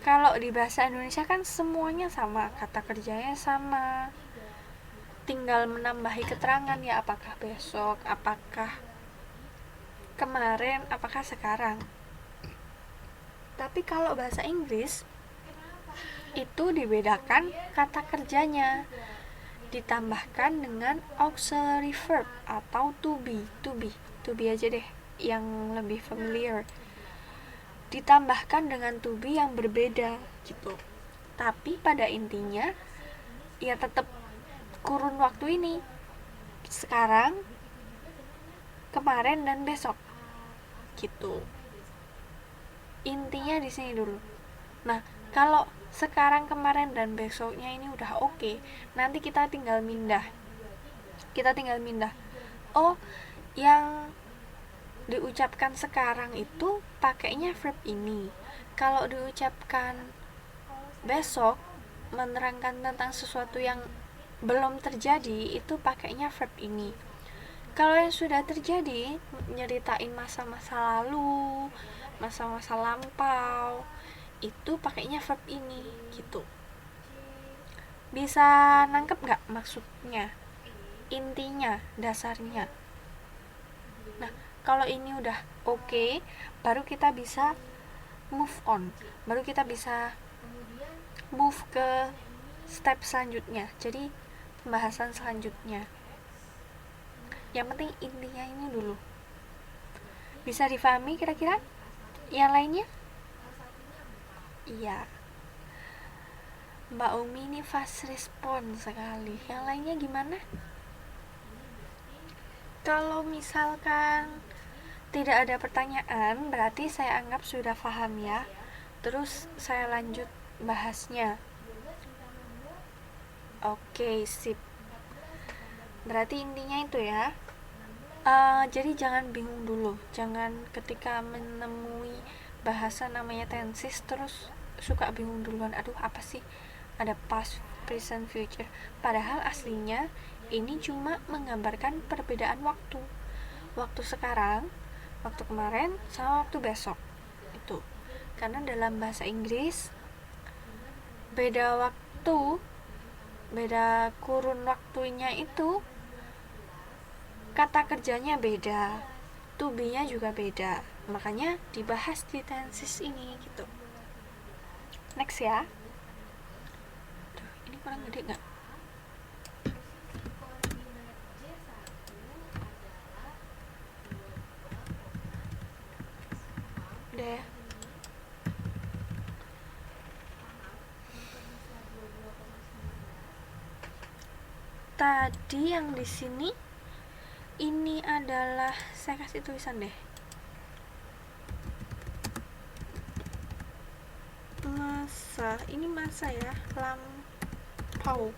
Speaker 1: kalau di bahasa Indonesia kan semuanya sama, kata kerjanya sama, tinggal menambahi keterangan ya, apakah besok, apakah kemarin, apakah sekarang. Tapi kalau bahasa Inggris itu dibedakan kata kerjanya, ditambahkan dengan auxiliary verb atau to be aja deh yang lebih familiar, ditambahkan dengan to be yang berbeda gitu. Tapi pada intinya ya tetap kurun waktu ini, sekarang, kemarin, dan besok gitu. Intinya di sini dulu. Nah, kalau sekarang, kemarin, dan besoknya ini udah oke, nanti kita tinggal mindah. Oh, yang diucapkan sekarang itu pakainya verb ini. Kalau diucapkan besok, menerangkan tentang sesuatu yang belum terjadi, itu pakainya verb ini. Kalau yang sudah terjadi, nyeritain masa-masa lalu, masa-masa lampau, itu pakainya verb ini gitu. Bisa nangkep nggak maksudnya, intinya, dasarnya? Nah, kalau ini udah oke, baru kita bisa move on, baru kita bisa move ke step selanjutnya, jadi pembahasan selanjutnya. Yang penting intinya ini dulu. Bisa difahami kira-kira? Yang lainnya? Iya. Mbak Umi ini fast respon sekali. Yang lainnya gimana? Kalau misalkan tidak ada pertanyaan, berarti saya anggap sudah paham ya. Terus saya lanjut bahasnya. Oke, sip. Berarti intinya itu ya. Jadi jangan bingung dulu. Jangan ketika menemui bahasa namanya tenses terus suka bingung duluan. Aduh, apa sih? Ada past, present, future. Padahal aslinya ini cuma menggambarkan perbedaan waktu. Waktu sekarang, waktu kemarin, sama waktu besok. Itu. Karena dalam bahasa Inggris beda waktu, beda kurun waktunya itu kata kerjanya beda, to be-nya juga beda. Makanya dibahas di tenses ini gitu. Next ya. Aduh, ini kurang gede nggak? Udah ya. Tadi yang di sini ini adalah, saya kasih tulisan deh, masa, ini masa ya, lampau.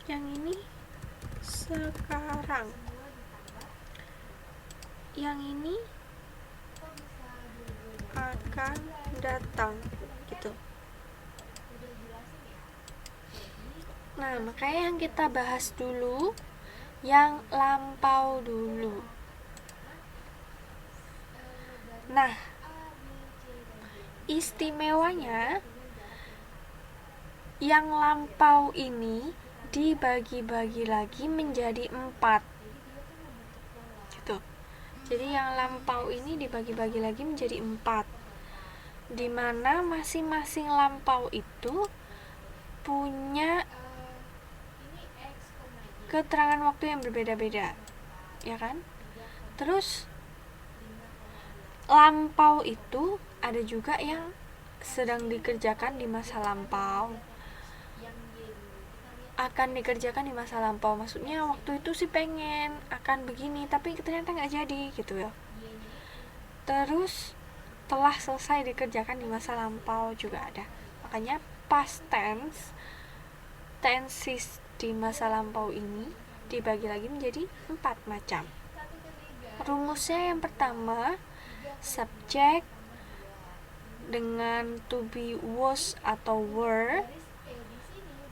Speaker 1: Yang ini sekarang, yang ini akan datang gitu. Nah, makanya yang kita bahas dulu yang lampau dulu. Nah, istimewanya yang lampau ini dibagi-bagi lagi menjadi 4 gitu. Jadi yang lampau ini dibagi-bagi lagi menjadi 4, dimana masing-masing lampau itu punya keterangan waktu yang berbeda-beda, ya kan? Terus lampau itu ada juga yang sedang dikerjakan di masa lampau, akan dikerjakan di masa lampau. Maksudnya waktu itu sih pengen akan begini, tapi ternyata nggak jadi gitu ya. Terus telah selesai dikerjakan di masa lampau juga ada. Makanya past tense, tenses di masa lampau ini dibagi lagi menjadi 4 macam. Rumusnya yang pertama, subjek dengan to be, was atau were,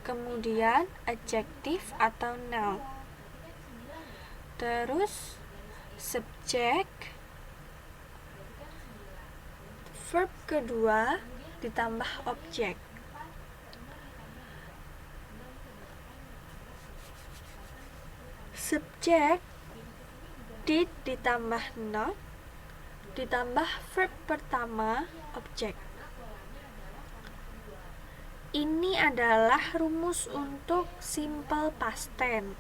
Speaker 1: kemudian adjective atau noun, terus subjek, verb kedua ditambah objek. Subjek did ditambah not ditambah verb pertama objek. Ini adalah rumus untuk simple past tense.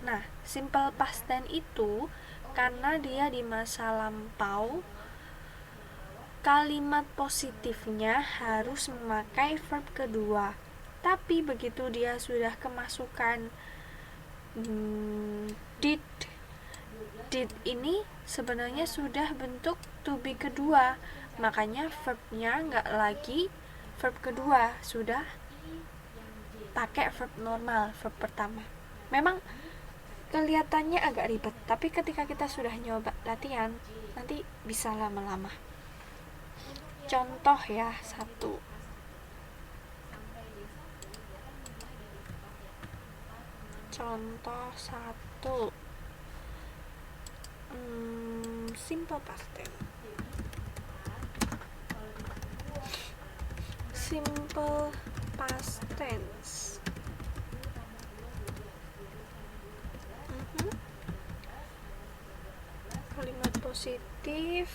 Speaker 1: Nah, simple past tense itu karena dia di masa lampau, kalimat positifnya harus memakai verb kedua. Tapi begitu dia sudah kemasukan did ini sebenarnya sudah bentuk to be kedua, makanya verbnya nggak lagi verb kedua, sudah pakai verb normal, verb pertama. Memang kelihatannya agak ribet, tapi ketika kita sudah nyoba latihan nanti bisa lama-lama. Contoh ya, 1. Contoh 1. Simple past tense. Simple past tense. Kalimat positif.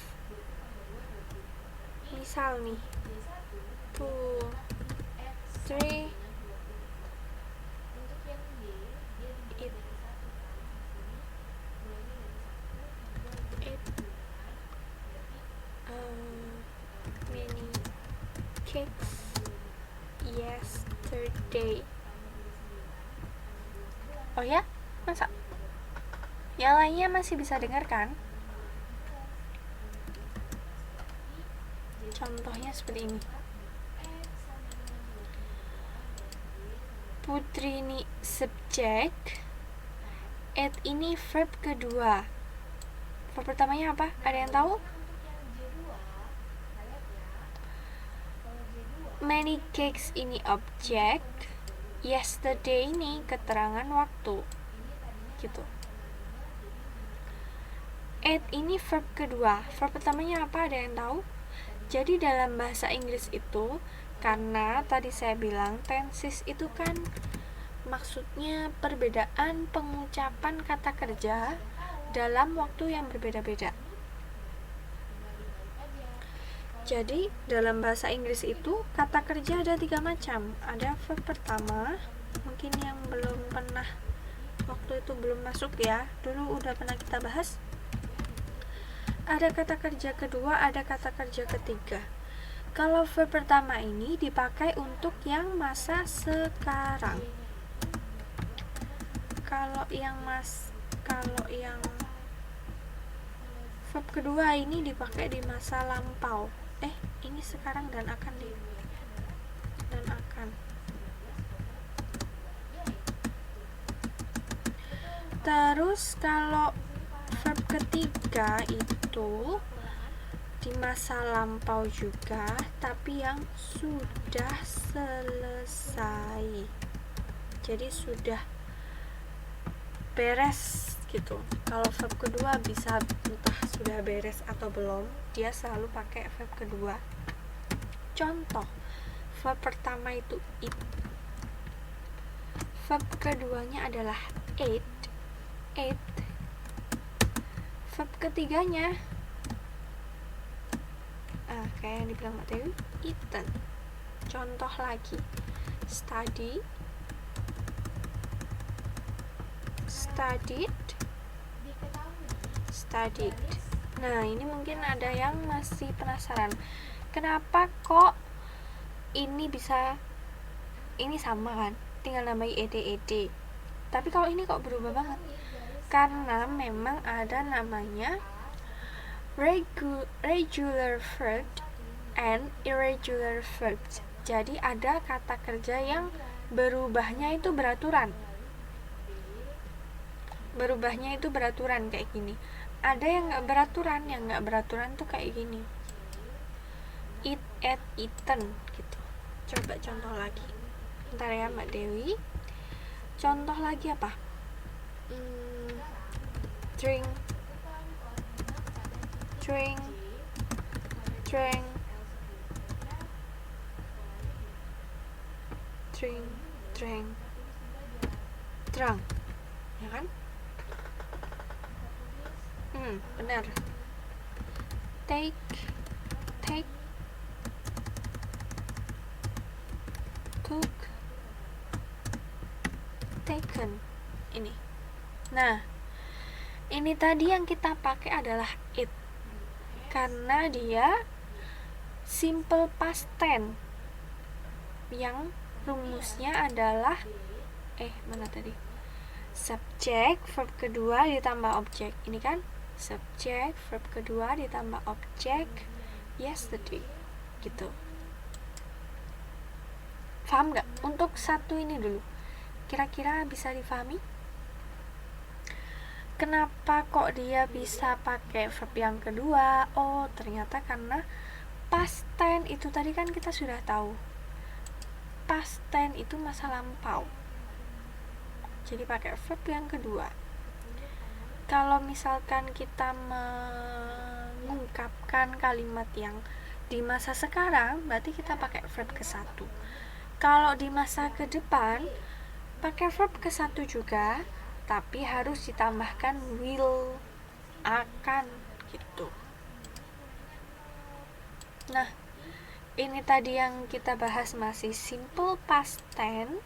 Speaker 1: Misal nih, 2, 3, eat many cakes yesterday. Oh ya? Masa? Yang lainnya masih bisa dengar kan? Contohnya seperti ini. Putri ini subjek, at ini verb kedua. Verb pertamanya apa? Ada yang tahu? Many cakes ini objek, yesterday ini keterangan waktu. Gitu. At ini verb kedua. Verb pertamanya apa? Ada yang tahu? Jadi dalam bahasa Inggris itu, karena tadi saya bilang tenses itu kan maksudnya perbedaan pengucapan kata kerja dalam waktu yang berbeda-beda. Jadi dalam bahasa Inggris itu kata kerja ada 3 macam. Ada verb pertama, mungkin yang belum pernah, waktu itu belum masuk ya, dulu udah pernah kita bahas. Ada kata kerja kedua, ada kata kerja ketiga. Kalau verb pertama ini dipakai untuk yang masa sekarang. Kalau yang verb kedua ini dipakai di masa lampau. Ini sekarang dan akan dan akan. Terus kalau verb ketiga itu di masa lampau juga, tapi yang sudah selesai. Jadi sudah beres gitu. Kalau verb kedua bisa entah sudah beres atau belum, dia selalu pakai verb kedua. Contoh, verb pertama itu eat. Verb keduanya adalah ate. Verb ketiganya kayak yang dibilang Mbak Dewi, eaten. Contoh lagi, studied. Nah, ini mungkin ada yang masih penasaran, kenapa kok ini bisa, ini sama kan, tinggal nambahin ed. Tapi kalau ini kok berubah banget? Karena memang ada namanya regular verb and irregular verbs. Jadi ada kata kerja yang berubahnya itu beraturan. Kayak gini. Ada yang nggak beraturan, tuh kayak gini. Eat, ate, eaten gitu. Coba contoh lagi. Bentar ya Mbak Dewi. Contoh lagi apa? Drink, drunk, ya kan? Benar. Take, took, taken. Ini. Nah, ini tadi yang kita pakai adalah it, karena dia simple past tense yang rumusnya adalah mana tadi? Subjek, verb kedua ditambah objek. Ini kan subjek, verb kedua ditambah objek, yesterday gitu. Paham nggak? Untuk satu ini dulu, kira-kira bisa difahami? Kenapa kok dia bisa pakai verb yang kedua? Oh, ternyata karena past tense itu tadi kan kita sudah tahu. Past tense itu masa lampau. jadi pakai verb yang kedua. Kalau misalkan kita mengungkapkan kalimat yang di masa sekarang, berarti kita pakai verb ke satu. Kalau di masa ke depan, pakai verb ke satu juga, tapi harus ditambahkan will, akan gitu. Nah, ini tadi yang kita bahas masih simple past tense,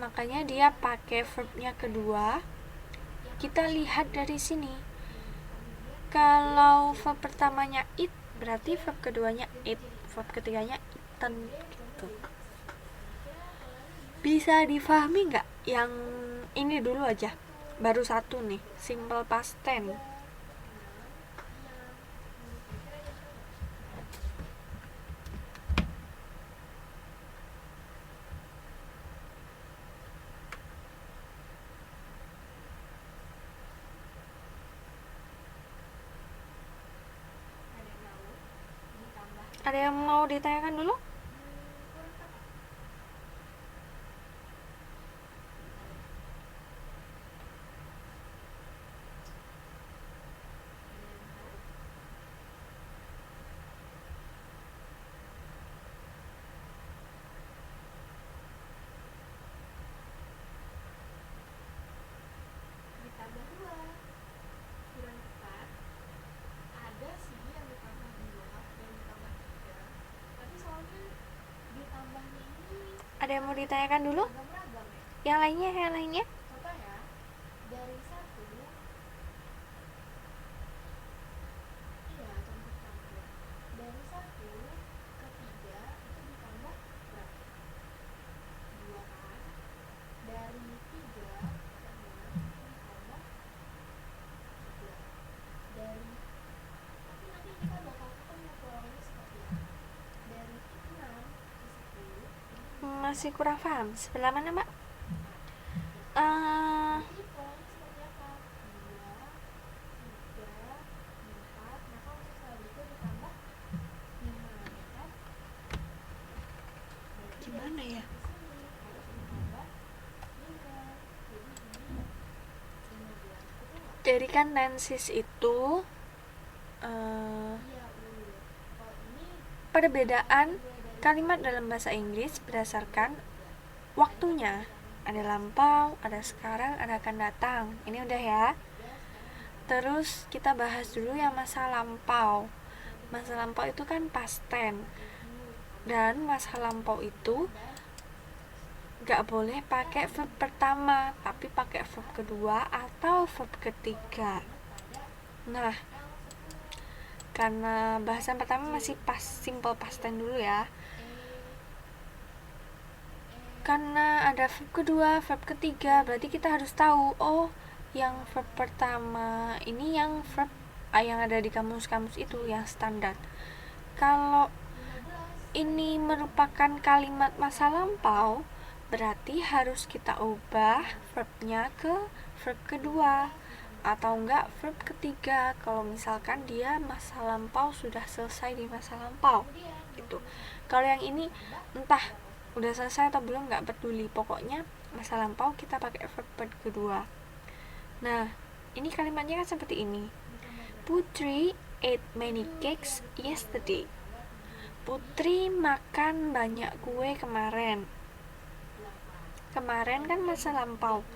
Speaker 1: makanya dia pakai verbnya kedua. Kita lihat dari sini, kalau verb pertamanya it, berarti verb keduanya it, verb ketiganya eaten gitu. Bisa difahami nggak? Yang ini dulu aja, baru satu nih, simple past tense. Ada yang mau ditanyakan dulu?
Speaker 2: Ditambah 2 kurang tepat. Ada sih yang ditambah 2 dan ditambah 3, tapi soalnya ditambahnya ini
Speaker 1: Ada yang mau ditanyakan dulu?
Speaker 2: agak beragam ya.
Speaker 1: Yang lainnya?
Speaker 2: Contoh ya, dari 1, iya contoh-contoh, dari 1 ke 3 itu ditambah berapa? 2 kan? Dari 3 ke 6 itu ditambah 3. Dari, tapi nanti kita bakal ketemu polanya seperti apa. Dari 6 ke 10 ini
Speaker 1: Masih kurang paham. Sebelah mana, Mbak?
Speaker 2: jadi polanya seperti apa? 2, 3, 4. Nah kalau setelah itu ditambah 5 ya kan? Berarti
Speaker 1: Gimana ya?
Speaker 2: di sini harus ditambah 5. Jadi ini 15. Betul nggak?
Speaker 1: Jadi kan tenses itu
Speaker 2: Iya, kalau ini
Speaker 1: perbedaan kalimat dalam bahasa Inggris berdasarkan waktunya. Ada lampau, ada sekarang, ada akan datang. Ini udah ya. Terus kita bahas dulu yang masa lampau. Masa lampau itu kan past tense. Dan masa lampau itu gak boleh pakai verb pertama, tapi pakai verb kedua atau verb ketiga. Nah, karena bahasan pertama masih simple past tense dulu ya. Karena ada verb kedua, verb ketiga, berarti kita harus tahu, oh, yang verb pertama ini yang verb yang ada di kamus-kamus itu yang standar. Kalau ini merupakan kalimat masa lampau, berarti harus kita ubah verbnya ke verb kedua atau enggak verb ketiga kalau misalkan dia masa lampau sudah selesai di masa lampau gitu. Kalau yang ini entah udah selesai atau belum, nggak peduli, pokoknya masa lampau kita pakai verb kedua. Nah, ini kalimatnya kan seperti ini. Putri ate many cakes yesterday. Putri makan banyak kue kemarin. Kemarin kan masa lampau,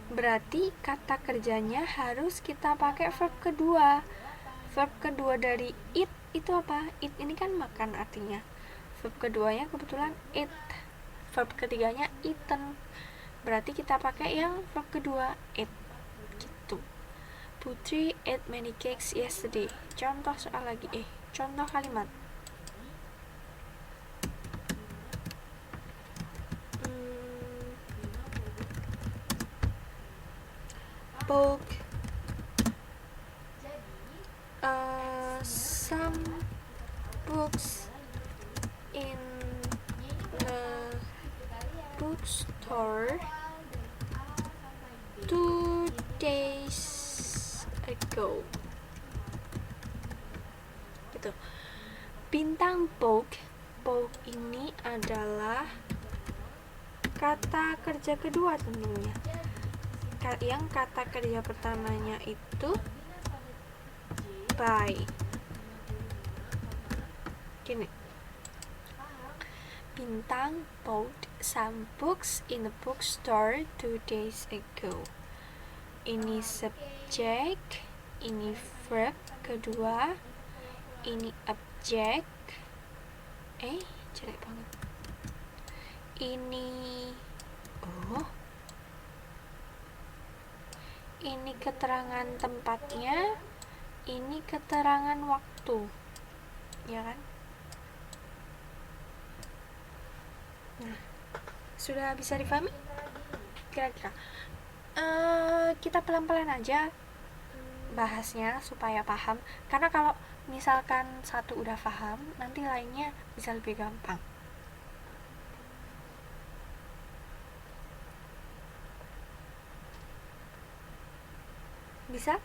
Speaker 1: berarti kata kerjanya harus kita pakai verb kedua. Verb kedua dari eat itu apa? Eat ini kan makan artinya. Verb keduanya kebetulan eat. Verb ketiganya eaten. Berarti kita pakai yang verb kedua eat gitu. Putri ate many cakes yesterday. Contoh soal lagi, contoh kalimat. Poke some books in the bookstore 2 days ago. Gitu. Bintang poke ini adalah kata kerja kedua tentunya. yang kata kerja pertamanya itu
Speaker 2: Koordinat pada J
Speaker 1: by.
Speaker 2: 55,5.
Speaker 1: Gini,
Speaker 2: Paham?
Speaker 1: Bintang bought some books in a bookstore 2 days ago. Ini subjek, ini verb kedua, ini objek. Jelek banget. Ini keterangan tempatnya, ini keterangan waktu, ya kan? Nah, sudah bisa difahami? Kira-kira kita pelan-pelan aja bahasnya supaya paham, karena kalau misalkan satu udah paham, nanti lainnya bisa lebih gampang. Bisa?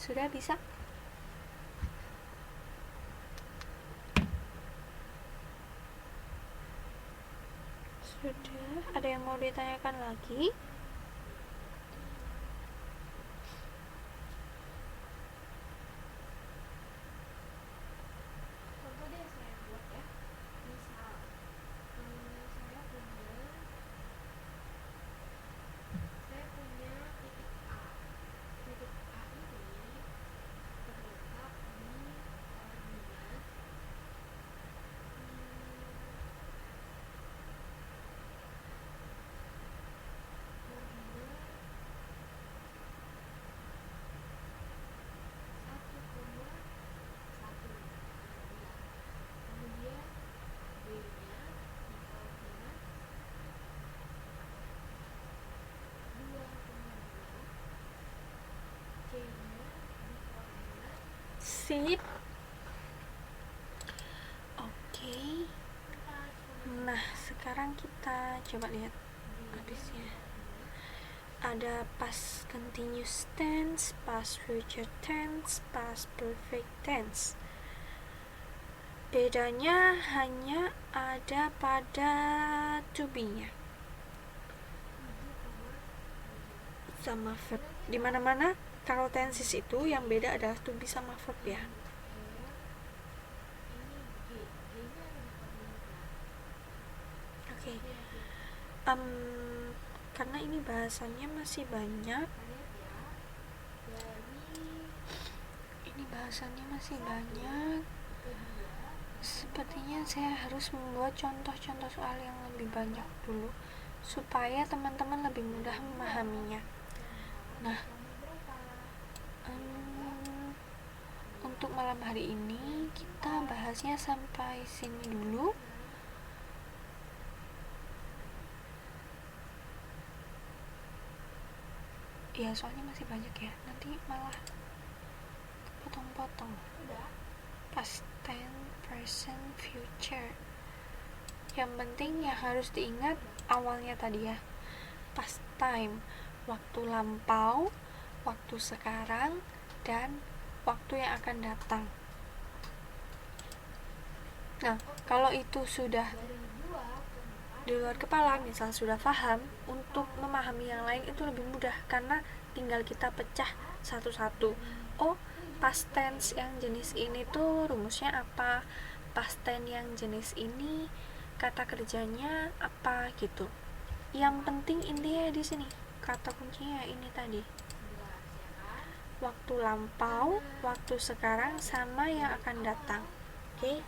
Speaker 1: Sudah bisa? Sudah. Ada yang mau ditanyakan lagi?
Speaker 2: Contoh deh saya buat ya. Misal, saya punya titik A. Titik A ini terletak di koordinat kemudian B-nya di koordinat 2,2, C-nya di koordinat
Speaker 1: Sip. Oke.
Speaker 2: 4,5.
Speaker 1: Nah, sekarang kita coba lihat habisnya. Ada past continuous tense, past future tense, past perfect tense. Bedanya hanya ada pada to be-nya sama verb. Dimana-mana kalau tenses itu yang beda adalah to be sama verb ya. Oke. Karena ini bahasannya masih banyak. Sepertinya saya harus membuat contoh-contoh soal yang lebih banyak dulu supaya teman-teman lebih mudah memahaminya. Nah, untuk malam hari ini kita bahasnya sampai sini dulu. Ya, soalnya masih banyak ya, nanti malah potong-potong. Past tense, present, future. Yang penting yang harus diingat awalnya tadi ya. Past time, waktu lampau, waktu sekarang, dan waktu yang akan datang. Nah, kalau itu sudah di luar kepala, misal sudah paham, untuk memahami yang lain itu lebih mudah karena tinggal kita pecah satu-satu. Oh, past tense yang jenis ini tuh rumusnya apa? Past tense yang jenis ini kata kerjanya apa gitu. Yang penting intinya di sini kata kuncinya ini tadi. Waktu lampau, waktu sekarang, sama yang akan datang. Oke.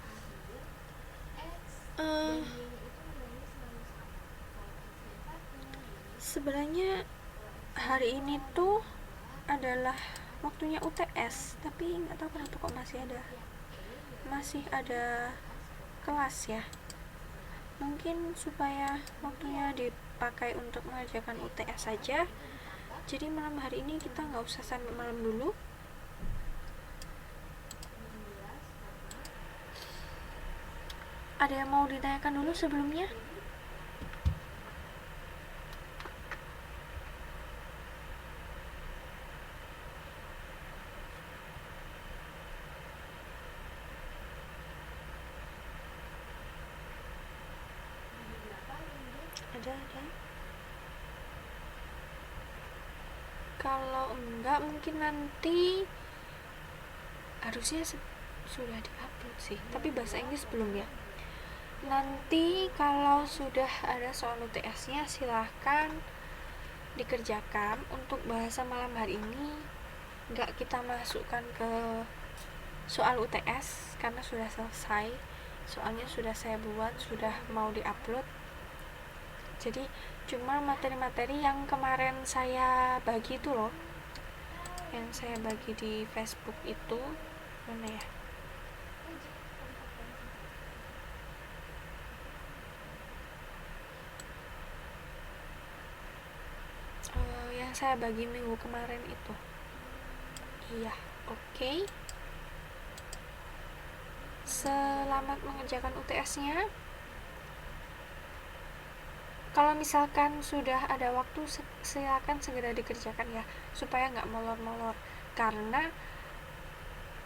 Speaker 1: Sebenarnya hari ini tuh adalah waktunya UTS, tapi nggak tahu kenapa kok masih ada kelas ya. Mungkin supaya waktunya dipakai untuk mengerjakan UTS saja. Jadi malam hari ini kita nggak usah sampai malam dulu. Ada yang mau ditanyakan dulu sebelumnya? Ada. Kalau enggak mungkin nanti harusnya sudah diupload sih, tapi bahasa Inggris belum ya. Nanti kalau sudah ada soal UTS-nya silahkan dikerjakan. Untuk bahasa malam hari ini nggak kita masukkan ke soal UTS karena sudah selesai, soalnya sudah saya buat, sudah mau diupload. Jadi cuma materi-materi yang kemarin saya bagi itu loh, yang saya bagi di Facebook itu mana ya, yang saya bagi minggu kemarin itu. Iya, oke. Selamat mengerjakan UTS-nya. Kalau misalkan sudah ada waktu silakan segera dikerjakan ya, supaya nggak molor-molor, karena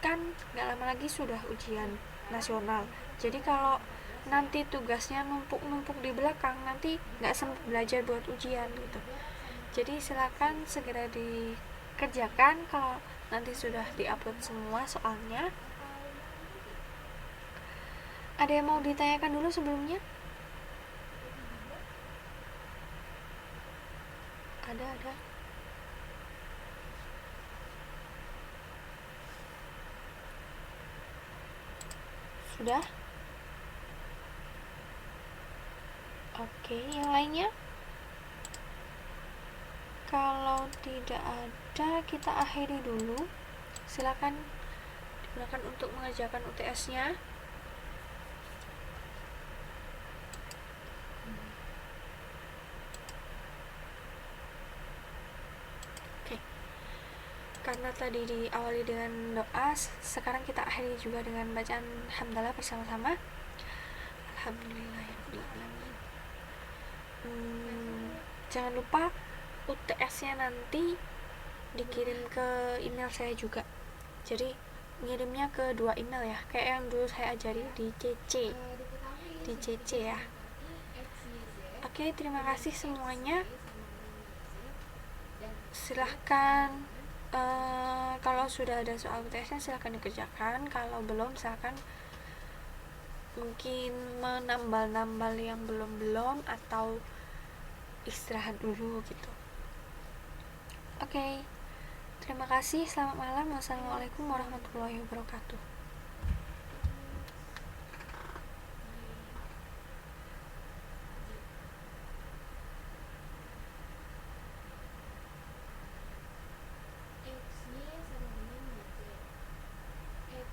Speaker 1: kan nggak lama lagi sudah ujian nasional. Jadi kalau nanti tugasnya numpuk-numpuk di belakang, nanti nggak sempat belajar buat ujian gitu. Jadi silakan segera dikerjakan kalau nanti sudah diupload semua soalnya. Ada yang mau ditanyakan dulu sebelumnya? Ada. Sudah? Oke, yang lainnya? Kalau tidak ada, kita akhiri dulu. Silakan digunakan untuk mengerjakan UTS-nya. Oke. Karena tadi diawali dengan doa, sekarang kita akhiri juga dengan bacaan hamdalah bersama-sama. Alhamdulillahirrahmanirrahim. Jangan lupa UTS-nya nanti dikirim ke email saya juga. Jadi ngirimnya ke 2 email ya, kayak yang dulu saya ajari di CC ya. Oke, terima kasih semuanya. Silahkan kalau sudah ada soal UTS-nya silahkan dikerjakan. Kalau belum silahkan mungkin menambal-nambal yang belum atau istirahat dulu gitu. Oke. Terima kasih, selamat malam. Wassalamualaikum warahmatullahi wabarakatuh.
Speaker 2: X-nya sama dengan YZ. X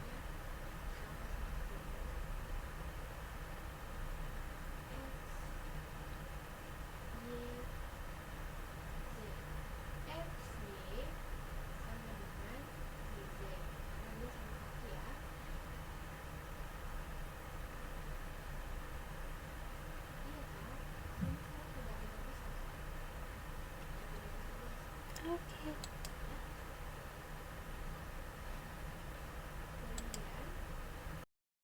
Speaker 2: nya X, Y, Z. XY sama dengan YZ karena dia sama kaki ya. Iya kan? Ini kan sudah ada tulisan kan?
Speaker 1: Oke.